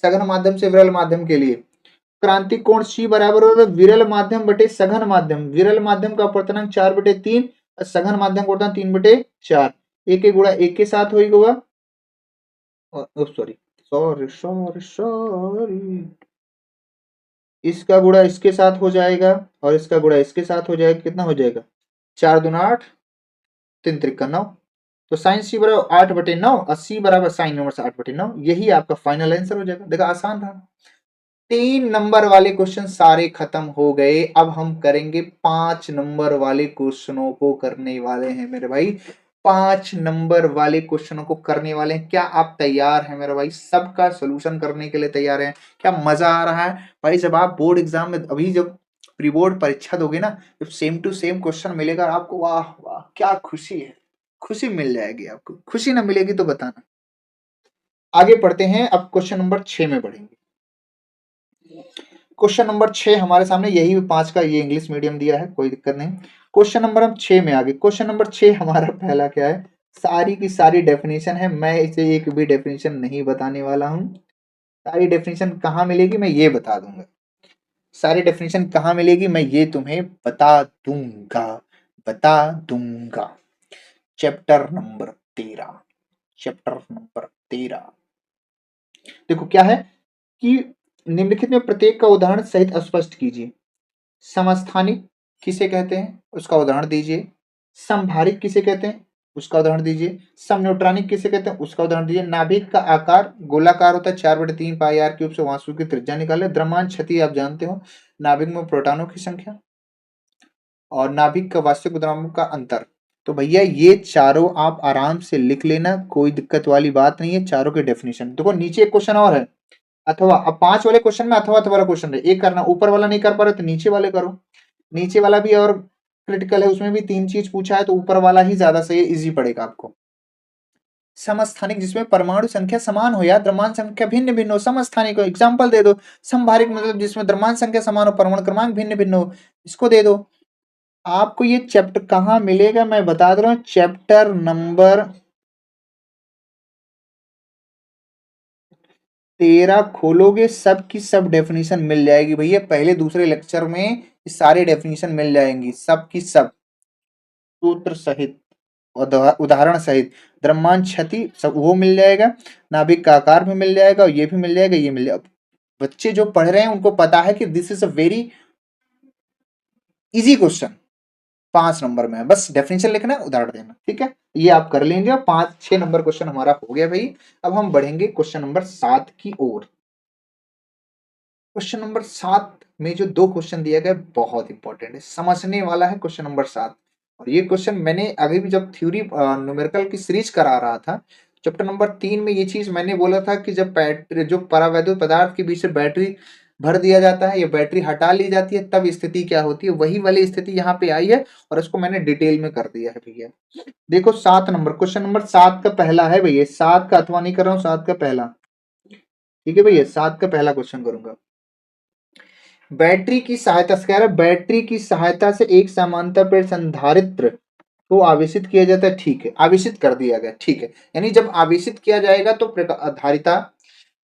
सघन माध्यम से विरल माध्यम के लिए, क्रांतिक कोण सी बराबर होगा विरल माध्यम बटे सघन माध्यम, विरल माध्यम का अपवर्तनांक 4/3 और सघन माध्यम का अपवर्तनांक 3/4, एक एक गुणा एक के साथ होगा, सॉरी सॉरी सॉरी सॉरी, इसका गुणा इसके साथ हो जाएगा और इसका गुणा इसके साथ हो जाएगा, कितना हो जाएगा, 4 दूना 8, 3 त्रिका 9, तो साइन सी बराबर 8/9 और सी बराबर साइन इनवर्स 8/9, यही आपका फाइनल आंसर हो जाएगा। देखा आसान था। 3 नंबर वाले क्वेश्चन सारे खत्म हो गए, अब हम करेंगे 5 नंबर वाले क्वेश्चनों को करने वाले हैं मेरे भाई, 5 नंबर वाले क्वेश्चनों को करने वाले हैं। क्या आप तैयार हैं मेरे भाई, सबका सोल्यूशन करने के लिए तैयार हैं, क्या मजा आ रहा है भाई, जब आप बोर्ड एग्जाम में अभी जब प्री बोर्ड परीक्षा दोगे ना, जब सेम टू सेम क्वेश्चन मिलेगा आपको, वाह वाह क्या खुशी है, खुशी मिल जाएगी आपको, खुशी ना मिलेगी तो बताना। आगे पढ़ते हैं, अब क्वेश्चन नंबर 6 में बढ़ेंगे। क्वेश्चन नंबर 6 हमारे सामने, यही 5 का ये इंग्लिश मीडियम दिया है, कोई दिक्कत नहीं। क्वेश्चन नंबर हम 6 में आ गए। क्वेश्चन नंबर 6 हमारा पहला क्या है, सारी की सारी डेफिनेशन है, मैं इसे एक भी डेफिनेशन नहीं बताने वाला हूं, सारी डेफिनेशन कहाँ मिलेगी मैं ये बता दूंगा, सारी डेफिनेशन कहाँ मिलेगी मैं ये तुम्हें बता दूंगा, बता दूंगा। चैप्टर नंबर 13, चैप्टर नंबर 13 देखो क्या है कि निम्नलिखित में प्रत्येक का उदाहरण सहित स्पष्ट कीजिए। समस्थानिक किसे कहते हैं उसका उदाहरण दीजिए, समभारिक किसे कहते हैं उसका उदाहरण दीजिए, समन्यूट्रॉनिक किसे कहते हैं उसका उदाहरण दीजिए, नाभिक का आकार गोलाकार होता है 4/3 पाई r³ से वास्तु की त्रिज्या निकाले, द्रव्यमान क्षति आप जानते हो, नाभिक में प्रोटॉनों की संख्या और नाभिक का वास्तविक द्रव्यमान का अंतर। तो भैया ये चारों आप आराम से लिख लेना, कोई दिक्कत वाली बात नहीं है, चारों के डेफिनेशन देखो। नीचे एक क्वेश्चन और है, अथवा, अब 5 वाले क्वेश्चन में अथवा अथवा वाला क्वेश्चन है, एक करना, ऊपर वाला नहीं कर पा रहे तो नीचे वाले करो, नीचे वाला भी और क्रिटिकल है, उसमें भी 3 चीज पूछा है, तो ऊपर वाला ही ज्यादा सही, इजी पड़ेगा आपको। समस्थानिक जिसमें परमाणु संख्या समान हो या द्रव्यमान संख्या भिन्न भिन्न हो, समस्थानिक को एग्जाम्पल दे दो। समभारिक मतलब जिसमें द्रव्यमान संख्या समान हो परमाणु क्रमांक भिन्न भिन्न हो, इसको दे दो। आपको ये चैप्टर कहाँ मिलेगा मैं बता दे रहा हूँ, चैप्टर नंबर 13 खोलोगे सब की सब डेफिनेशन मिल जाएगी भैया, पहले दूसरे लेक्चर में सारी डेफिनेशन मिल जाएंगी सब की सब, सूत्र सहित उदाहरण सहित, द्रव्यमान क्षति सब वो मिल जाएगा, नाभिक का आकार भी मिल जाएगा और ये भी मिल जाएगा, ये मिल जाएगा। बच्चे जो पढ़ रहे हैं उनको पता है कि this is a very easy question, 5 number में है, बस डेफिनेशन लिखना है, उदाहरण देना, ठीक है। ये आप कर लेंगे और 5-6 नंबर क्वेश्चन हमारा हो गया भाई। अब हम बढ़ेंगे क्वेश्चन नंबर 7 की ओर। क्वेश्चन नंबर 7 में जो 2 क्वेश्चन दिया गया बहुत इंपॉर्टेंट है, समझने वाला है क्वेश्चन नंबर 7। और ये क्वेश्चन मैंने अभी भी जब थ्योरी न्यूमेरिकल की सीरीज करा रहा था, चैप्टर नंबर 3 में ये चीज मैंने बोला था कि जब बैटरी, जो परावैद्युत पदार्थ के बीच से बैटरी भर दिया जाता है या बैटरी हटा ली जाती है, तब स्थिति क्या होती है, वही वाली स्थिति यहाँ पे आई है और इसको मैंने डिटेल में कर दिया है भैया। देखो 7 नंबर, क्वेश्चन नंबर 7 का पहला है भैया, 7 का अथवा नहीं कर रहा हूँ, 7 का पहला, ठीक है भैया, 7 का पहला क्वेश्चन करूंगा। बैटरी की सहायता से, कह रहा है बैटरी की सहायता से एक समांतर प्लेट संधारित्र को आवेशित किया जाता है, ठीक है, आवेशित कर दिया गया, ठीक है। यानी जब आवेशित किया जाएगा तो धारिता,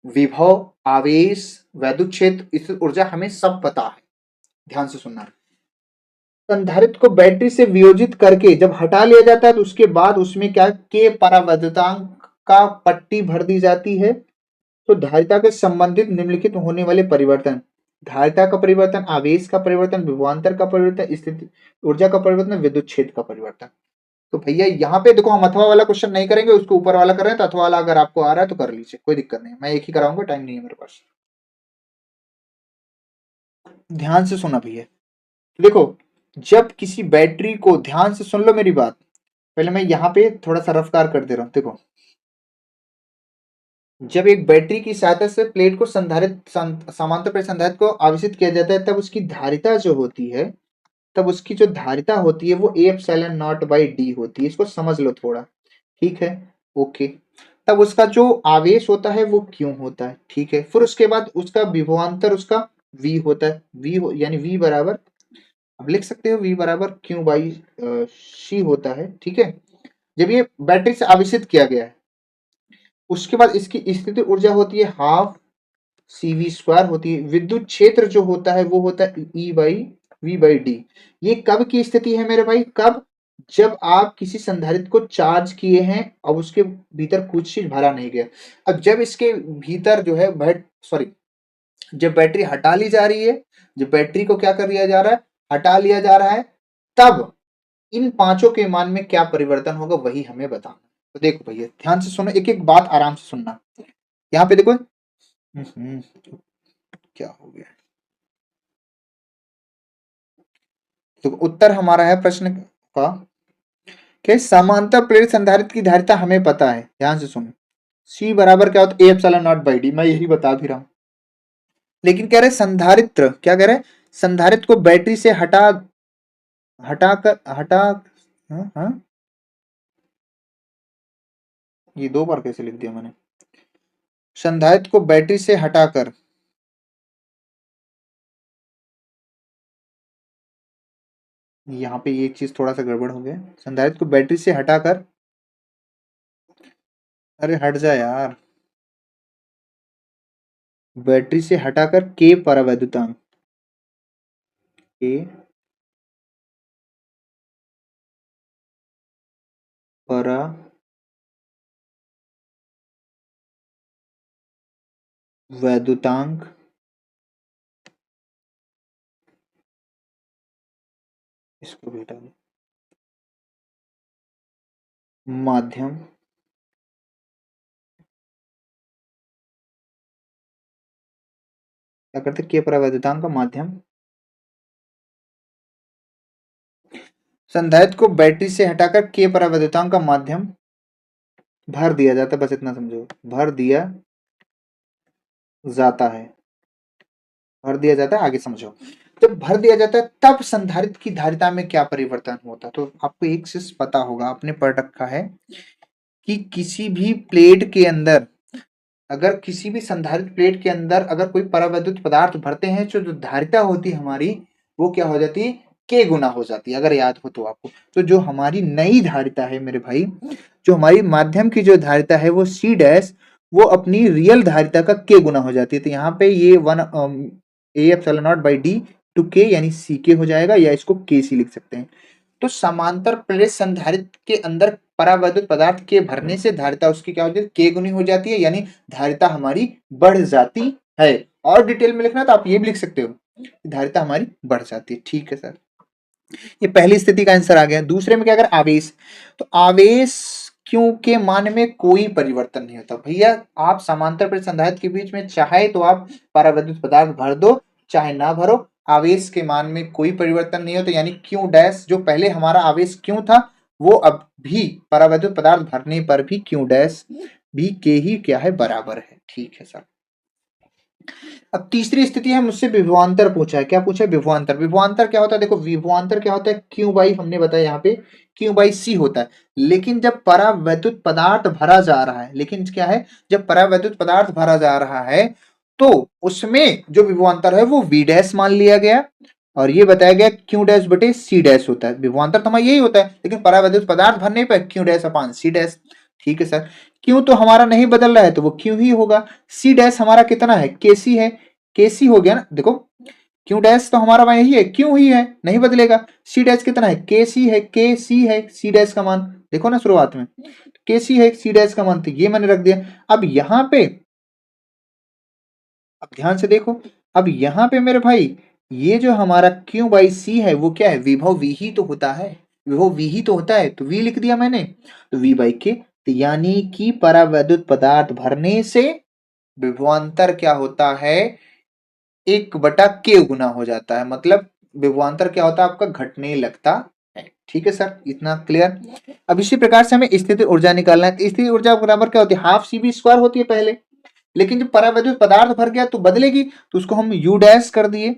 विभव, आवेश, वैद्युत क्षेत्र, स्थित ऊर्जा हमें सब पता है, ध्यान से सुनना। संधारित्र को बैटरी से वियोजित करके जब हटा लिया जाता है तो उसके बाद उसमें क्या, के परावैद्युतांक का पट्टी भर दी जाती है। तो धारिता के संबंधित निम्नलिखित होने वाले परिवर्तन, धारिता का परिवर्तन, आवेश का परिवर्तन, विभवांतर का परिवर्तन, स्थिति ऊर्जा का परिवर्तन, विद्युत क्षेत्र का परिवर्तन। तो भैया यहाँ पे देखो, हम अथवा वाला क्वेश्चन नहीं करेंगे, उसको ऊपर वाला कर रहे हैं, तो अथवा वाला अगर आपको आ रहा है तो कर लीजिए, कोई दिक्कत नहीं, मैं एक ही कराऊंगा, टाइम नहीं है मेरे पास। ध्यान से सुना भैया, देखो जब किसी बैटरी को, ध्यान से सुन लो मेरी बात, पहले मैं यहाँ पे थोड़ा सा रफ्तार कर दे रहा हूँ। देखो जब एक बैटरी की सहायता से प्लेट को संधारित, समांतर प्लेट संधारित को आवेशित किया जाता है, तब उसकी धारिता जो होती है, तब उसकी जो धारिता होती है वो ए एप्सिलॉन नॉट बाई डी होती है, इसको समझ लो थोड़ा, ठीक है, ओके। तब उसका जो आवेश होता है वो क्यों होता है, ठीक है। फिर उसके बाद उसका विभवांतर उसका वी होता है, यानी वी बराबर, अब लिख सकते हो वी बराबर क्यू बाई सी होता है, ठीक है। जब ये बैटरी से आवेशित किया गया है, उसके बाद इसकी स्थिति ऊर्जा होती है हाफ सी वी स्क्वायर होती है। विद्युत क्षेत्र जो होता है वो होता है ई बाई वी बाई डी। ये कब की स्थिति है मेरे भाई, कब, जब आप किसी संधारित्र को चार्ज किए हैं, अब उसके भीतर कुछ चीज भरा नहीं गया। अब जब इसके भीतर जो है सॉरी, जब बैटरी हटा ली जा रही है, जब बैटरी को क्या कर दिया जा रहा है, हटा लिया जा रहा है, तब इन पांचों के मान में क्या परिवर्तन होगा वही हमें बताना। तो देखो भैया ध्यान से सुनो, एक एक बात आराम से सुनना। यहाँ पे देखो, क्या हो गया, तो उत्तर हमारा है प्रश्न का कि समांतर प्लेट संधारित्र की धारिता हमें पता है, ध्यान से सुनो। सी बराबर क्या होता है, ए एप्सिलॉन नॉट बाई डी, मैं यही बता भी रहा हूं। लेकिन कह रहे संधारित्र, क्या कह रहे, संधारित्र को बैटरी से हटा कर, हाँ हाँ, ये 2 बार कैसे लिख दिया मैंने, संधारित्र को बैटरी से हटाकर, यहाँ पे ये चीज थोड़ा सा गड़बड़ हो गया, संधारित्र को बैटरी से हटाकर, अरे हट जा यार, बैटरी से हटाकर के परावैद्युतांक, के परावैद्युतांक, इसको बेटा माध्यम, क्या करते, के परावैद्युतांक का माध्यम, संधारित्र को बैटरी से हटाकर के परावैद्युतांक का माध्यम भर दिया जाता है, बस इतना समझो, भर दिया जाता है, भर दिया जाता है, आगे समझो। जब भर दिया जाता है तब संधारित्र की धारिता में क्या परिवर्तन होता है, तो आपको एक चीज पता होगा, आपने पढ़ रखा है कि किसी भी प्लेट के अंदर, अगर किसी भी संधारित्र प्लेट के अंदर अगर कोई परावैद्युत पदार्थ भरते हैं, जो जो धारिता होती है हमारी, वो क्या हो जाती है, के गुना हो जाती है, अगर याद हो तो आपको। तो जो हमारी नई धारिता है मेरे भाई, जो हमारी माध्यम की जो धारिता है वो सी डैश, वो अपनी रियल धारिता का के गुना हो जाती है। तो यहाँ पे ये one A epsilon naught by D two के, यानी सी के हो जाएगा, या इसको के सी लिख सकते हैं। तो समांतर प्लेट संधारित्र के अंदर परावैद्युत पदार्थ के भरने से धारिता उसकी क्या हो जाती है, के गुनी हो जाती है, यानी धारिता हमारी बढ़ जाती है। और डिटेल में लिखना तो आप ये भी लिख सकते हो, धारिता हमारी बढ़ जाती है, ठीक है सर। ये पहली स्थिति का आंसर आ गया। दूसरे में क्या अगर आवेश, तो आवेश क्यू के मान में कोई परिवर्तन नहीं होता भैया। आप समांतर प्रेरक संधारित्र के बीच में चाहे तो आप परावैद्युत पदार्थ भर दो, चाहे ना भरो, आवेश के मान में कोई परिवर्तन नहीं होता। यानी क्यू डैश, जो पहले हमारा आवेश क्यू था, वो अब भी परावैद्युत पदार्थ भरने पर भी क्यू डैश भी के ही क्या है, बराबर है। ठीक है सर। अब तीसरी स्थिति है, मुझसे विभवांतर पूछा है। क्या पूछा है? विभवांतर। विभवांतर क्या होता है? देखो विभवांतर क्या होता है, क्यू बाई, हमने बताया यहाँ पे क्यू बाई सी होता है। लेकिन जब परावैद्युत पदार्थ भरा जा रहा है, लेकिन क्या है, जब परावैद्युत पदार्थ भरा जा रहा है तो उसमें जो विभवांतर है वो वी डैश मान लिया गया, और ये बताया गया क्यू डैश बटे सी डैश होता है। विभवांतर तो हमारा यही होता है, लेकिन परावैद्युत पदार्थ भरने पर Q dash upon C dash. ठीक है सर। क्यू तो हमारा नहीं बदल रहा है तो वो क्यू ही होगा। सी डैश हमारा कितना है, के सी है, के सी हो गया ना। देखो क्यू डैश तो हमारा वही है, क्यू ही है, नहीं बदलेगा। सी डैश कितना है, के सी है, के सी है सी डैश का मान, देखो ना शुरुआत में के सी है सी डैश का मान, तो ये मैंने रख दिया। अब यहां पे, अब ध्यान से देखो, अब यहां पे मेरे भाई ये जो हमारा क्यू बाई सी है वो क्या है, विभव वी ही तो होता है, विभव वी ही तो होता है, तो वी लिख दिया मैंने, तो वी बाई के। तो यानी कि परावैद्युत पदार्थ भरने से विभवांतर क्या होता है, 1/k गुना हो जाता है। मतलब विभवांतर क्या होता है आपका, घटने लगता है। ठीक है सर, इतना क्लियर। अब इसी प्रकार से हमें स्थितिज ऊर्जा निकालना है। तो स्थितिज ऊर्जा बराबर क्या होती है, हाफ सी बी स्क्वायर होती है पहले, लेकिन जब परावैद्युत पदार्थ भर गया तो बदलेगी, तो उसको हम यू डैश कर दिए,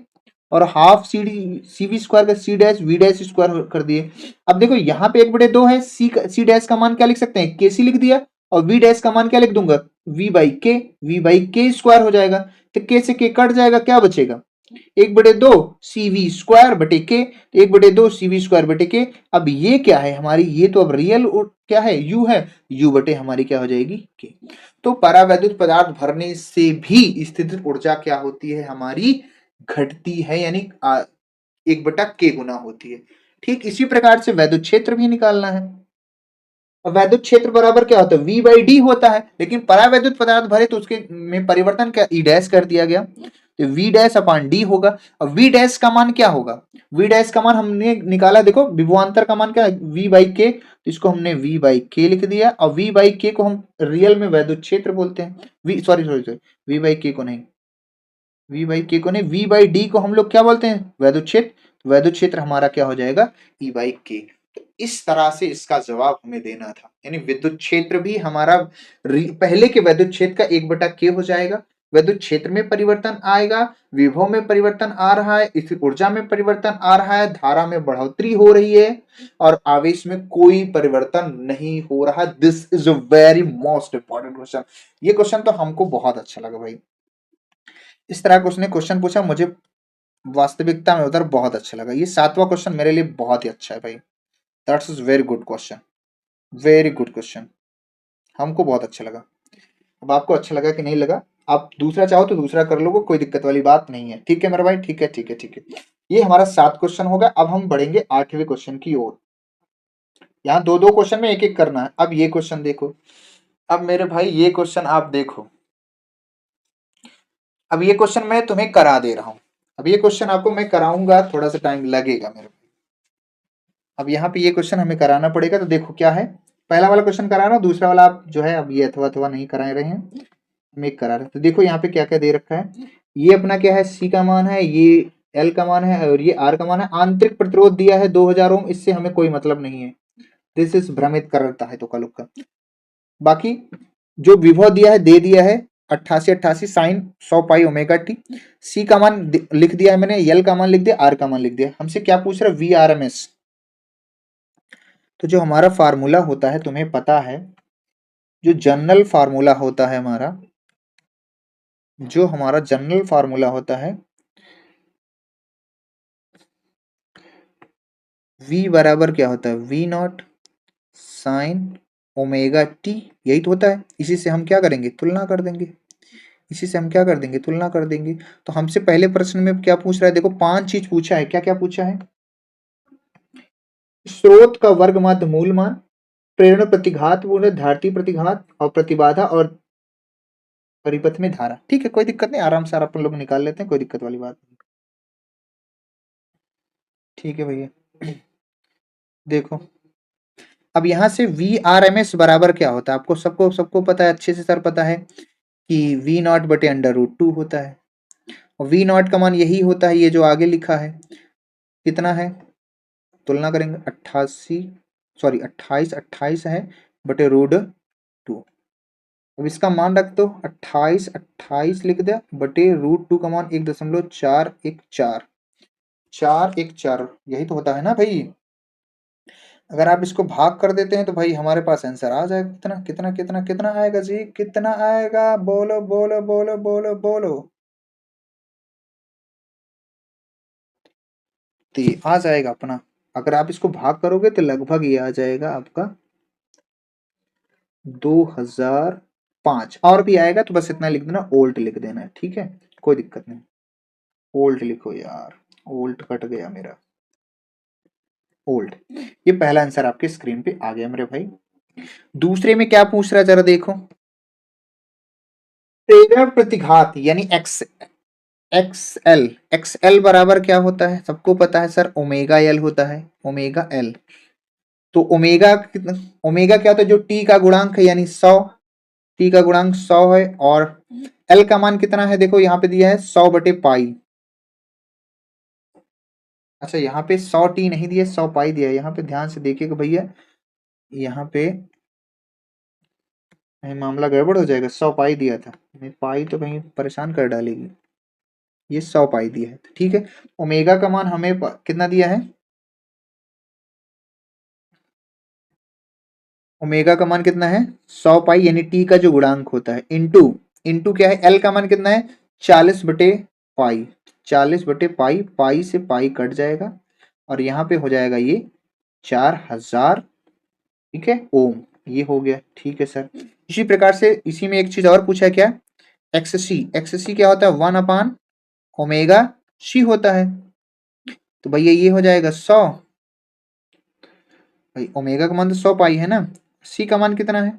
और half C D C V square का C dash V dash square कर दिए। अब देखो यहाँ पे 1/2 है, सी डैश का मान क्या लिख सकते हैं, के सी लिख दिया, और वी डैश का मान क्या लिख दूंगा, वी बाई के स्क्वायर हो जाएगा। तो के से के कट जाएगा, क्या बचेगा, 1/2 सी वी स्क्वायर बटे के, 1/2 सी वी स्क्वायर बटे के। अब ये क्या है हमारी, ये तो अब रियल क्या है, यू है, यू बटे हमारी क्या हो जाएगी, के। तो परावैद्युत पदार्थ भरने से भी स्थितिज ऊर्जा क्या होती है हमारी, घटती है, यानी 1/k गुना होती है। ठीक इसी प्रकार से वैद्युत क्षेत्र भी निकालना है। अब वैद्युत क्षेत्र बराबर क्या होता है, V बाई डी होता है, लेकिन परावैद्युत पदार्थ भरे तो उसके में परिवर्तन क्या, ई डैश कर दिया गया, तो V डैश अपान डी होगा। अब V डैश का मान क्या होगा, V डैश का मान हमने निकाला, देखो विभवांतर का मान क्या है, V बाई के, तो इसको हमने V बाई के लिख दिया, और V बाई के को हम रियल में वैद्युत क्षेत्र बोलते हैं। V sorry sorry sorry, V by के को नहीं, V बाई के को नहीं, V बाई डी को हम लोग क्या बोलते हैं, वैद्युत क्षेत्र। वैद्युत क्षेत्र हमारा क्या हो जाएगा, E बाई के। तो इस तरह से इसका जवाब हमें देना था, यानी विद्युत क्षेत्र भी हमारा पहले के वैद्युत क्षेत्र का 1/k हो जाएगा। वैद्युत क्षेत्र में परिवर्तन आएगा, विभव में परिवर्तन आ रहा है, इस ऊर्जा में परिवर्तन आ रहा है, धारा में बढ़ोतरी हो रही है, और आवेश में कोई परिवर्तन नहीं हो रहा। This is a very most important question. ये क्वेश्चन तो हमको बहुत अच्छा लगा भाई, इस तरह का उसने क्वेश्चन पूछा, मुझे वास्तविकता में उधर बहुत अच्छा लगा। ये 7वां क्वेश्चन मेरे लिए बहुत ही अच्छा है भाई, that's is very good question, very good question, हमको बहुत अच्छा लगा। अब आपको अच्छा लगा कि नहीं लगा, आप दूसरा चाहो तो दूसरा कर लोगे, कोई दिक्कत वाली बात नहीं है। ठीक है मेरा भाई, ठीक है ठीक है ठीक है। ये हमारा 7 क्वेश्चन होगा। अब हम बढ़ेंगे 8वें क्वेश्चन की ओर। यहाँ दो दो क्वेश्चन में एक एक करना है। अब ये क्वेश्चन देखो, अब मेरे भाई ये क्वेश्चन आप देखो, अब ये क्वेश्चन मैं तुम्हें करा दे रहा हूं। अब ये क्वेश्चन आपको मैं कराऊंगा, थोड़ा सा टाइम लगेगा मेरे। अब यहाँ पे ये क्वेश्चन हमें कराना पड़ेगा, तो देखो क्या है, पहला वाला क्वेश्चन करा रहा हूँ, दूसरा वाला आप जो है अब ये अथवा अथवा नहीं करा रहे हैं, हम एक करा रहे हैं। तो देखो यहाँ पे क्या क्या दे रखा है, ये अपना क्या है, सी का मान है, ये एल का मान है, और ये आर का मान है। आंतरिक प्रतिरोध दिया है 2000 ओम, इससे हमें कोई मतलब नहीं है, दिस इज भ्रमित करता है तो कलुक का। बाकी जो विभव दिया है दे दिया है 88 साइन 100 पाई ओमेगा टी। सी का मान लिख दिया है मैंने, एल का मान लिख दिया, आर का मान लिख दिया। हमसे क्या पूछ रहा है, वी आर एम एस। तो जो हमारा फार्मूला होता है तुम्हें पता है, जो जनरल फार्मूला होता है हमारा, जो हमारा जनरल फार्मूला होता है, V बराबर क्या होता है, V not sine omega T, यही तो होता है। इसी से हम क्या करेंगे, तुलना कर देंगे, इसी से हम क्या कर देंगे, तुलना कर देंगे। तो हमसे पहले प्रश्न में क्या पूछ रहा है, देखो 5 चीज पूछा है। क्या क्या पूछा है, स्रोत का वर्ग माध्य मूल मान, प्रेरण प्रतिघात मूल्य, धारती प्रतिघात, और प्रतिबाधा, और परिपथ में धारा। ठीक है, कोई दिक्कत नहीं, आराम से अपन लोग निकाल लेते हैं, कोई दिक्कत वाली बात नहीं। ठीक है भैया। देखो, अब यहां से वी आर एम एस बराबर क्या होता है, आपको सबको सबको पता है, अच्छे से सर पता है कि वी नॉट बटे अंडर रूट टू होता है। और वी नॉट का मान यही होता है, ये जो आगे लिखा है, कितना है, तुलना करेंगे, 88, सॉरी 28, 28 है बटे रूट टू। अब इसका मान रख दो, 28, 28 लिख दिया बटे रूट टू का मान 1.414, 414, यही तो होता है ना भाई। अगर आप इसको भाग कर देते हैं तो भाई हमारे पास आंसर आ जाएगा, कितना कितना कितना कितना आएगा जी, कितना आएगा, बोलो बोलो बोलो बोलो बोलो। तो ये आ जाएगा अपना, अगर आप इसको भाग करोगे तो लगभग ये आ जाएगा आपका 2005। और भी आएगा तो बस इतना लिख देना, ओल्ट लिख देना, ठीक है, कोई दिक्कत नहीं। ओल्ट लिखो यार, ओल्ट कट गया मेरा, ओल्ट। ये पहला आंसर आपके स्क्रीन पे आ गया मेरे भाई। दूसरे में क्या पूछ रहा है जरा देखो, प्रेरण प्रतिघात यानी एक्स, एक्स एल बराबर क्या होता है, सबको पता है सर, ओमेगा एल होता है, ओमेगा एल। तो ओमेगा कितना, ओमेगा क्या होता है, जो टी का गुणांक है यानी 100, टी का गुणांक 100 है, और एल का मान कितना है, देखो यहाँ पे दिया है 100 बटे पाई। अच्छा यहाँ पे 100 टी नहीं दिया, 100 पाई दिया है, यहाँ पे ध्यान से देखिएगा भैया, यहाँ पे कहीं मामला गड़बड़ हो जाएगा, 100 पाई दिया था, नहीं पाई तो कहीं परेशान कर डालेगी, ये 100 पाई दिया है, तो ठीक है। ओमेगा का मान हमें कितना दिया है, ओमेगा का मान कितना है 100 पाई, यानी टी का जो गुणांक होता है, इंटू, इंटू क्या है, एल का मान कितना है 40 बटे पाई, 40 बटे पाई, पाई से पाई कट जाएगा, और यहाँ पे हो जाएगा ये 4000, ठीक है, ओम। ये हो गया, ठीक है सर। इसी प्रकार से इसी में एक चीज और पूछा है, क्या, एक्स सी, एक्स सी क्या होता है, 1 अपान ओमेगा सी होता है, तो भैया ये हो जाएगा 100, भाई ओमेगा का मान तो 100 पाई है ना, सी का मान कितना है,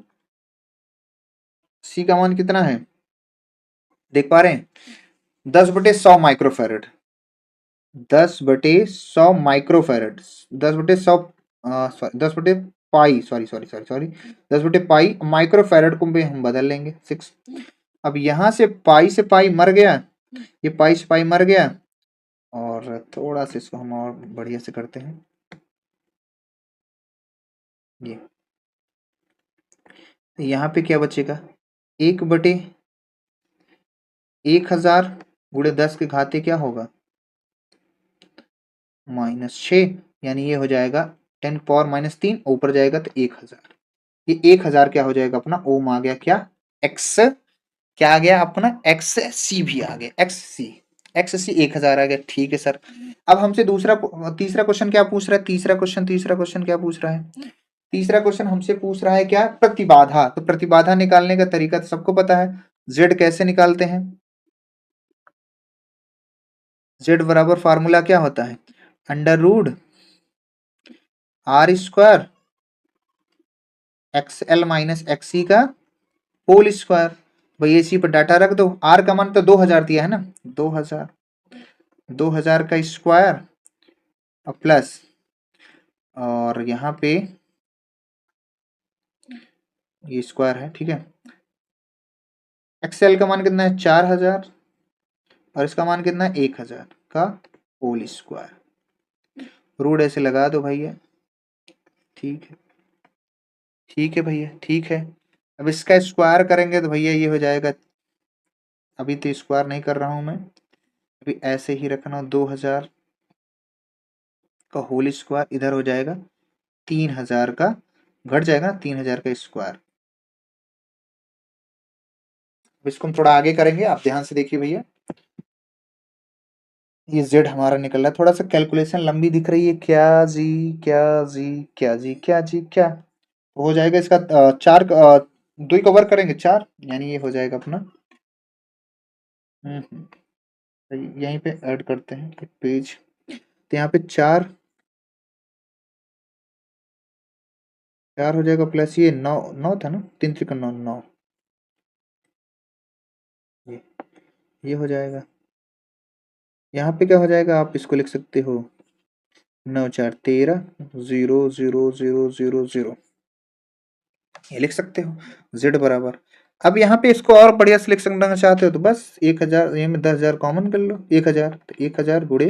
सी का मान कितना है, देख पा रहे हैं, 10/100 माइक्रोफेरेड, 10/100 माइक्रोफेरेड, 10/100, सॉरी 10/पाई, सॉरी सॉरी सॉरी सॉरी, 10/पाई माइक्रोफेरेड को भी हम बदल लेंगे 6। अब यहां से पाई मर गया, ये पाई से पाई मर गया, और थोड़ा सा इसको हम और बढ़िया से करते हैं, ये यहाँ पे क्या बचेगा, 1/1000 गुणे 10 के घाते क्या होगा, -6, यानी ये हो जाएगा 10 पावर -3, ऊपर जाएगा तो 1000, ये 1000 क्या हो जाएगा अपना, ओम आ गया, क्या, एक्स, क्या आ गया अपना, एक्स सी भी आ गया, एक्स सी, एक्स सी 1000 आ गया, ठीक है सर। अब हमसे दूसरा, तीसरा क्वेश्चन क्या पूछ रहा है, तीसरा क्वेश्चन क्या पूछ रहा है, तीसरा क्वेश्चन हमसे पूछ रहा है क्या, प्रतिबाधा। तो प्रतिबाधा निकालने का तरीका तो सबको पता है, जेड कैसे निकालते हैं, जेड बराबर फार्मूला क्या होता है, under root R square X L minus X E का होल स्क्वायर। भाई इसी पर डाटा रख दो, आर का मान तो 2000 दिया है ना, 2000, 2000 का स्क्वायर और प्लस, और यहाँ पे ये स्क्वायर है, ठीक है, एक्सएल का मान कितना है 4000, और इसका मान कितना है 1000 का होल स्क्वायर, रूट ऐसे लगा दो भैया, ठीक है, ठीक है भैया, ठीक है। अब इसका स्क्वायर करेंगे तो भैया ये हो जाएगा, अभी तो स्क्वायर नहीं कर रहा हूं मैं, अभी ऐसे ही रखना, 2000 का होल स्क्वायर इधर हो जाएगा, 3000 का, घट जाएगा ना 3000 का स्क्वायर। अब इसको हम थोड़ा आगे करेंगे, आप ध्यान से देखिए भैया, ये जेड हमारा निकल रहा है, थोड़ा सा कैलकुलेशन लंबी दिख रही है, क्या जी, क्या जी, क्या जी, क्या जी, क्या हो जाएगा इसका, चार, दो ही कवर करेंगे, चार, यानी ये हो जाएगा अपना, तो यहीं पे ऐड करते हैं एक पेज, तो यहाँ पे चार, चार हो जाएगा, प्लस ये नौ, नौ था ना, 3 त्रिक 9, 9, ये ये हो जाएगा, यहाँ पे क्या हो जाएगा, आप इसको लिख सकते हो 9 4 13, 0 0 0 0 0, ये लिख सकते हो। z बराबर, अब यहाँ पे इसको और बढ़िया से लिख सकना चाहते हो तो बस 1000, ये में 10,000 कॉमन कर लो, 1000 तो 1000 गुणे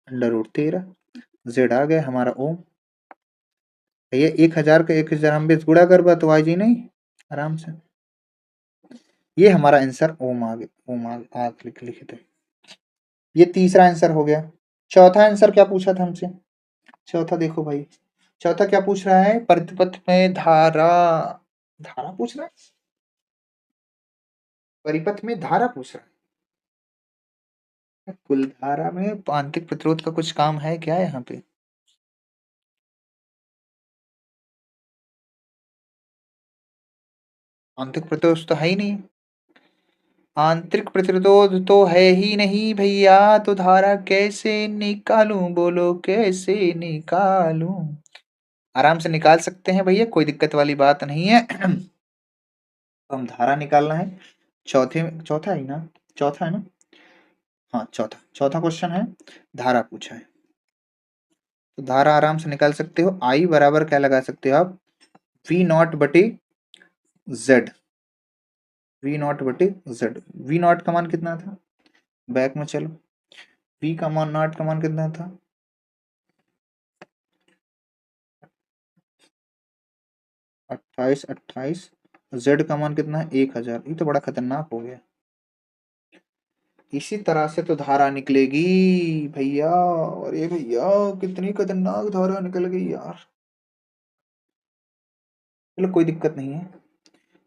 √13, z आ गया हमारा ओम। ये 1000 का 1000 हम बीस गुणा करवा तो आई जी नहीं आराम से, ये हमारा आंसर ओम आ गया, ओम आ लिखे थे। ये तीसरा आंसर हो गया। चौथा आंसर क्या पूछा था हमसे, चौथा देखो भाई, चौथा क्या पूछ रहा है, परिपथ में धारा, धारा पूछ रहा है, परिपथ में धारा पूछ रहा है। कुल धारा में आंतरिक प्रतिरोध का कुछ काम है क्या यहाँ पे? आंतरिक प्रतिरोध तो है ही नहीं, आंतरिक प्रतिरोध तो है ही नहीं भैया, तो धारा कैसे निकालूं, बोलो कैसे निकालूं? आराम से निकाल सकते हैं भैया, कोई दिक्कत वाली बात नहीं है। तो हम धारा निकालना है, चौथे चौथा है ना, चौथा है ना, हाँ चौथा, चौथा क्वेश्चन है, धारा पूछा है। तो धारा आराम से निकाल सकते हो, आई बराबर क्या लगा सकते हो आप, वी नॉट बटे जेड, वी नॉट बटे जेड। वी नॉट का मान कितना था, बैक में चलो, वी का मान नॉट का मान कितना था, 28 28, जेड का मान कितना है 1000, ये तो बड़ा खतरनाक हो गया। इसी तरह से तो धारा निकलेगी भैया, और ये भैया कितनी खतरनाक धारा निकल गई यार। चलो कोई दिक्कत नहीं है,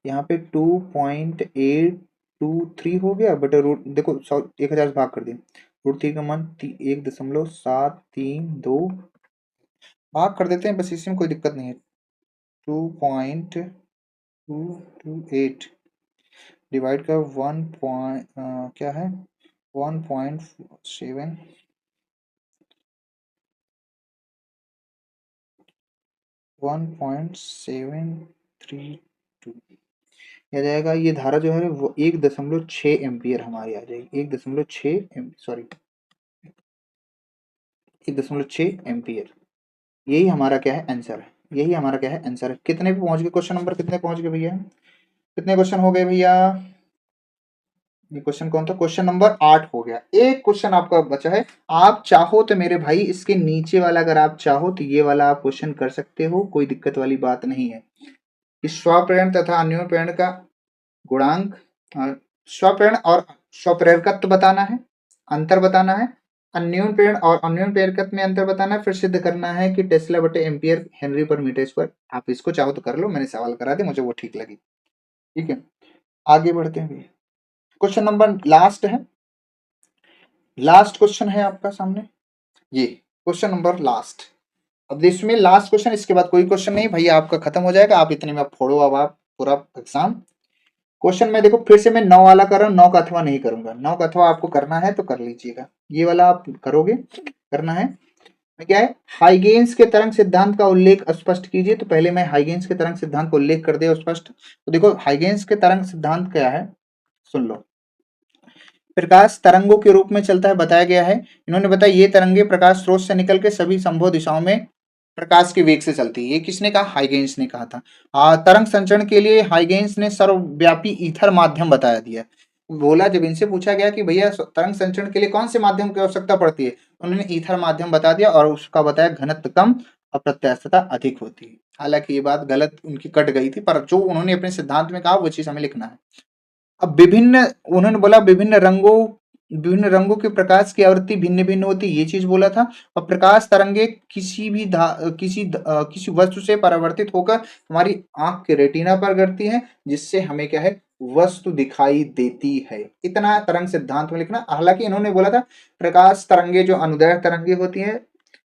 यहाँ पे 2.823 हो गया बटे रूट, देखो 1000 से भाग कर दिया, √3 का मान 1.732 भाग कर देते हैं, बस इसी में कोई दिक्कत नहीं है। 2.228 डिवाइड का 1 पॉइंट क्या है 1.7, 1.732 आ जाएगा। ये धारा जो है वो 1.6 एम्पियर हमारी आ जाएगी, 1.6 सॉरी 1.6 एम्पियर। यही हमारा क्या है आंसर है, यही हमारा क्या है आंसर है। कितने पे पहुंच गए, क्वेश्चन नंबर कितने पहुंच गए भैया, कितने क्वेश्चन हो गए भैया? ये क्वेश्चन कौन था, क्वेश्चन नंबर 8 हो गया। एक क्वेश्चन आपका बचा है, आप चाहो तो मेरे भाई इसके नीचे वाला, अगर आप चाहो तो ये वाला आप क्वेश्चन कर सकते हो, कोई दिक्कत वाली बात नहीं है। इस स्वप्रेरण तथा अन्योन्य प्रेरण का गुणांक, स्वप्रेरण और स्वप्रेरकत्व बताना है, अंतर बताना है, अन्योन्य प्रेरण और अन्योन्य प्रेरकत्व में अंतर बताना है, फिर सिद्ध करना है कि टेस्ला बटे एम्पियर हेनरी पर मीटर स्क्वायर। आप इसको चाहो तो कर लो, मैंने सवाल करा दिया, मुझे वो ठीक लगी। ठीक है, आगे बढ़ते हैं भैया। क्वेश्चन नंबर लास्ट है, लास्ट क्वेश्चन है आपका सामने, ये क्वेश्चन नंबर लास्ट। अब इसमें लास्ट क्वेश्चन, इसके बाद कोई क्वेश्चन नहीं भैया, आपका खत्म हो जाएगा, आप इतने में आप फोड़ो अब आप पूरा एग्जाम। क्वेश्चन में देखो फिर से मैं 9 वाला कर रहा हूँ, 9 का अथवा नहीं करूंगा, 9 का अथवा आपको करना है तो कर लीजिएगा, ये वाला आप करोगे, करना है। क्या है, हाइगेन्स के तरंग सिद्धांत का उल्लेख स्पष्ट कीजिए। तो पहले मैं हाइगेन्स के तरंग सिद्धांत को उल्लेख कर दिया स्पष्ट। तो देखो हाइगेन्स के तरंग सिद्धांत क्या है, सुन लो। प्रकाश तरंगों के रूप में चलता है, बताया गया है। इन्होंने बताया ये तरंगे प्रकाश स्रोत से निकल के सभी संभव दिशाओं में प्रकाश के वेग से चलती है। ये किसने कहा, हाइगेन्स ने कहा था। तरंग संचरण के लिए हाइगेन्स ने सर्वव्यापी ईथर माध्यम बताया दिया। बोला, जब इनसे पूछा गया कि भैया तरंग संचरण के लिए कौन से माध्यम की आवश्यकता पड़ती है, उन्होंने ईथर माध्यम बता दिया, और उसका बताया घनत्व कम और प्रत्यास्थता अधिक होती है। हालांकि ये बात गलत उनकी कट गई थी, पर जो उन्होंने अपने सिद्धांत में कहा वो चीज हमें लिखना है। अब विभिन्न, उन्होंने बोला विभिन्न रंगों के प्रकाश की आवृत्ति भिन्न भिन्न होती है, ये चीज बोला था। और प्रकाश तरंगे किसी वस्तु से परावर्तित होकर हमारी आंख के रेटिना पर गिरती है, जिससे हमें क्या है, वस्तु दिखाई देती है। इतना तरंग सिद्धांत में लिखना। हालांकि इन्होंने बोला था प्रकाश तरंगे जो अनुदैर्ध्य तरंगे होती है,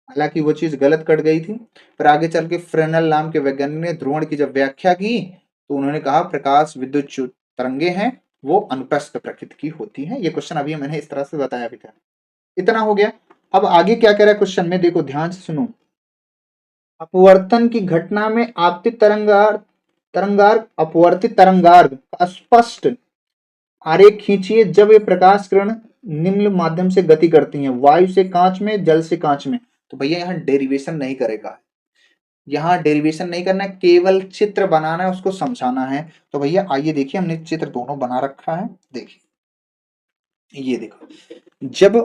हालांकि वो चीज गलत कट गई थी। पर आगे चल के फ्रेनल नाम के वैज्ञानिक ने ध्रुवण की जब व्याख्या की, तो उन्होंने कहा प्रकाश विद्युत तरंगे हैं, वो अनुप्रस्थ प्रकृति की होती हैं। ये क्वेश्चन अभी मैंने इस तरह से बताया भी था। इतना हो गया। अब आगे क्या कह रहा है क्वेश्चन में, देखो ध्यान से सुनो। अपवर्तन की घटना में आपतित तरंगार अपवर्तित तरंगार्ग का स्पष्ट आरेख खींचिए जब ये प्रकाश किरण निम्न माध्यम से गति करती हैं, वायु से कांच में, जल से कांच में। तो भैया यहाँ डेरिवेशन नहीं करेगा, यहाँ डेरिवेशन नहीं करना है, केवल चित्र बनाना है, उसको समझाना है। तो भैया आइए देखिए, हमने चित्र दोनों बना रखा है। देखिए ये देखो, जब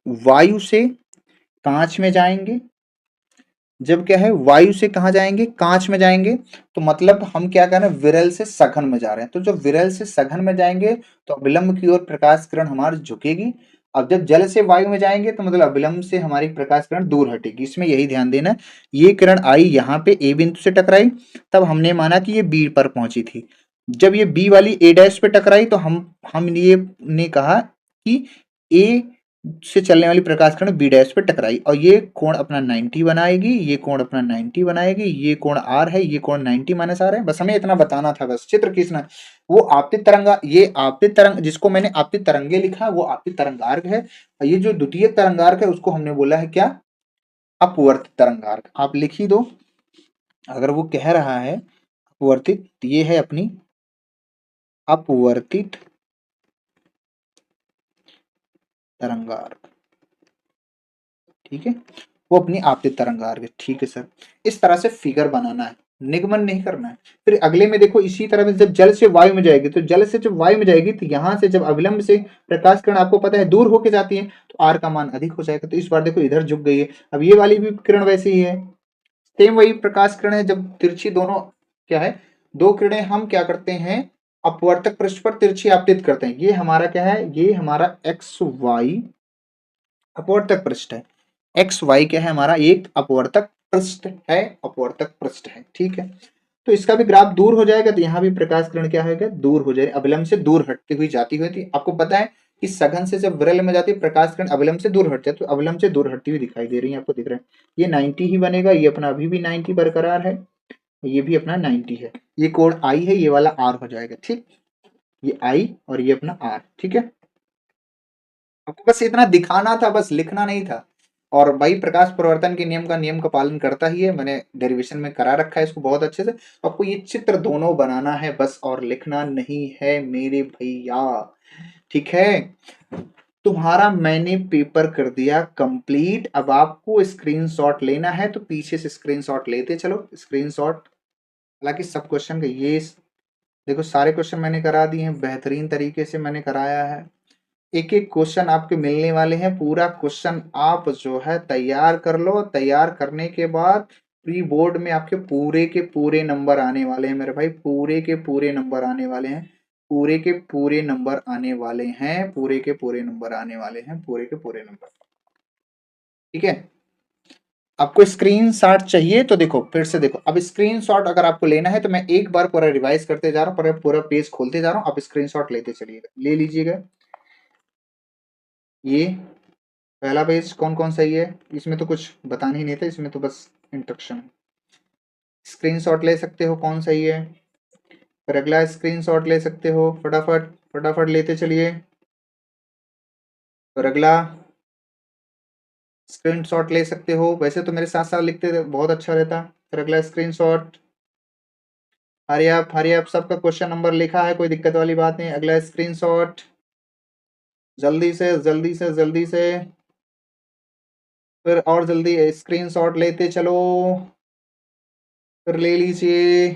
वायु से कांच में जाएंगे, जब क्या है वायु से कहाँ जाएंगे, कांच में जाएंगे, तो मतलब हम क्या कर रहे हैं, विरल से सघन में जा रहे हैं। तो जब विरल से सघन में जाएंगे तो अभिलंब की ओर प्रकाश किरण हमारी झुकेगी। अब जब जल से वायु में जाएंगे तो मतलब अभिलंब से हमारी प्रकाश किरण दूर हटेगी। इसमें यही ध्यान देना है, ये किरण आई यहाँ पे ए बिंदु से टकराई, तब हमने माना कि ये बी पर पहुंची थी। जब ये बी वाली ए डैश पे टकराई तो हम ये ने कहा कि ए से चलने वाली प्रकाश किरण बी डैश पे टकराई, और ये कोण अपना 90 बनाएगी, ये कोण अपना 90 बनाएगी, ये कोण आर है, ये कोण 90 माइनस आर है। बस हमें इतना बताना था, बस चित्र खींचना। वो आपतित तरंगा, ये आपतित तरंग जिसको मैंने आपतित तरंगे लिखा, वो आपतित तरंगार्क है। और ये जो द्वितीय तरंगार्क है उसको हमने बोला है क्या, अपवर्तित तरंगार्क। आप लिख ही दो, अगर वो कह रहा है अपवर्तित, ये है अपनी अपवर्तित तरंगार्क, ठीक है, वो अपनी आपतित तरंगार्क है। ठीक है सर, इस तरह से फिगर बनाना है, निगमन नहीं करना है। फिर अगले में देखो, इसी तरह से जब जल से वायु में जाएगी, तो जल से जब वायु में जाएगी तो यहाँ से जब अविलंब से प्रकाश किरण आपको पता है दूर होके जाती है, तो आर का मान अधिक हो जाएगा। तो इस बार देखो इधर झुक गई है। अब ये वाली भी किरण वैसी ही है, सेम वही प्रकाश किरण है। जब तिरछी दोनों क्या है, दो किरणें हम क्या करते हैं, अपवर्तक पृष्ठ पर तिरछी आपतित करते हैं। ये हमारा क्या है, ये हमारा एक्स वाई अपवर्तक पृष्ठ है। एक्स वाई क्या है, हमारा एक अपवर्तक पृष्ठ है, अपवर्तक पृष्ठ है, ठीक है। तो इसका भी ग्राफ दूर हो जाएगा, तो यहाँ भी प्रकाश किरण क्या होगा, दूर हो जाएगा, अविलंब से दूर हटती हुई जाती हुई थी। आपको पता है कि सघन से जब विरल में जाती है प्रकाश किरण अविलंब से दूर हट जाती है, तो अविलंब से दूर हटती हुई दिखाई दे रही है, आपको दिख रहा है। ये 90 ही बनेगा, ये अपना अभी भी 90 बरकरार है, ये भी अपना 90 है। ये कोण आई है, ये वाला आर हो जाएगा, ठीक। ये आई और ये अपना आर, ठीक है। आपको बस इतना दिखाना था, बस लिखना नहीं था। और भाई प्रकाश प्रवर्तन के नियम का पालन करता ही है, मैंने डेरिवेशन में करा रखा है इसको बहुत अच्छे से। आपको ये चित्र दोनों बनाना है बस, और लिखना नहीं है मेरे भैया, ठीक है। तुम्हारा मैंने पेपर कर दिया कंप्लीट। अब आपको स्क्रीनशॉट लेना है तो पीछे से स्क्रीनशॉट लेते चलो, स्क्रीनशॉट। हालांकि सब क्वेश्चन का ये देखो, सारे क्वेश्चन मैंने करा दिए हैं, बेहतरीन तरीके से मैंने कराया है। एक एक क्वेश्चन आपके मिलने वाले हैं, पूरा क्वेश्चन आप जो है तैयार कर लो। तैयार करने के बाद प्री बोर्ड में आपके पूरे के पूरे नंबर आने वाले हैं मेरे भाई, पूरे के पूरे नंबर आने वाले हैं, पूरे के पूरे नंबर आने वाले हैं, पूरे के पूरे नंबर आने वाले हैं, पूरे के पूरे नंबर, ठीक है। आपको स्क्रीनशॉट चाहिए तो देखो, फिर से देखो, अब स्क्रीनशॉट अगर आपको लेना है तो मैं एक बार पूरा रिवाइज करते जा रहा हूँ, पूरा पेज खोलते जा रहा हूँ, आप स्क्रीनशॉट लेते चलिएगा, ले लीजिएगा। ये पहला पेज कौन कौन सही है, इसमें तो कुछ बताना ही नहीं था, इसमें तो बस इंस्ट्रक्शन। स्क्रीनशॉट ले सकते हो कौन सही है, फिर अगला स्क्रीनशॉट ले सकते हो, फटाफट फटाफट लेते चलिए। फिर अगला स्क्रीनशॉट ले सकते हो, वैसे तो मेरे साथ साथ लिखते बहुत अच्छा रहता। फिर अगला स्क्रीनशॉट, हरी आप सबका क्वेश्चन नंबर लिखा है, कोई दिक्कत वाली बात नहीं। अगला स्क्रीनशॉट, जल्दी से जल्दी से जल्दी से, फिर और जल्दी स्क्रीनशॉट लेते चलो, फिर ले लीजिए,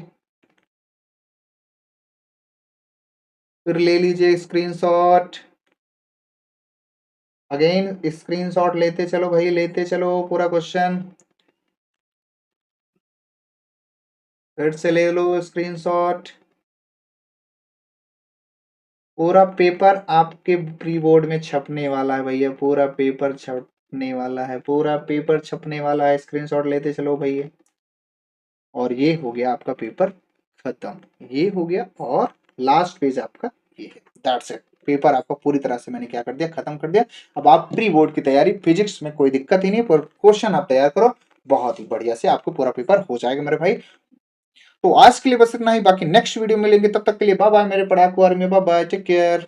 फिर ले लीजिए स्क्रीनशॉट, अगेन स्क्रीनशॉट लेते चलो भाई, लेते चलो पूरा क्वेश्चन, फिर से ले लो स्क्रीनशॉट। पूरा पेपर आपके प्री बोर्ड में छपने वाला है भैया, पूरा पेपर छपने वाला है, पूरा पेपर छपने वाला है, स्क्रीनशॉट लेते चलो भैया। और ये हो गया आपका पेपर खत्म, ये हो गया, और लास्ट पेज आपका ये है, दैट्स इट। पेपर आपका पूरी तरह से मैंने क्या कर दिया, खत्म कर दिया। अब आप प्री बोर्ड की तैयारी, फिजिक्स में कोई दिक्कत ही नहीं, पर क्वेश्चन आप तैयार करो, बहुत ही बढ़िया से आपको पूरा पेपर हो जाएगा मेरे भाई। तो आज के लिए बस इतना ही, बाकी नेक्स्ट वीडियो मिलेंगे, तब तक के लिए बाय बाय मेरे पढ़ाकू army, bye bye, take care.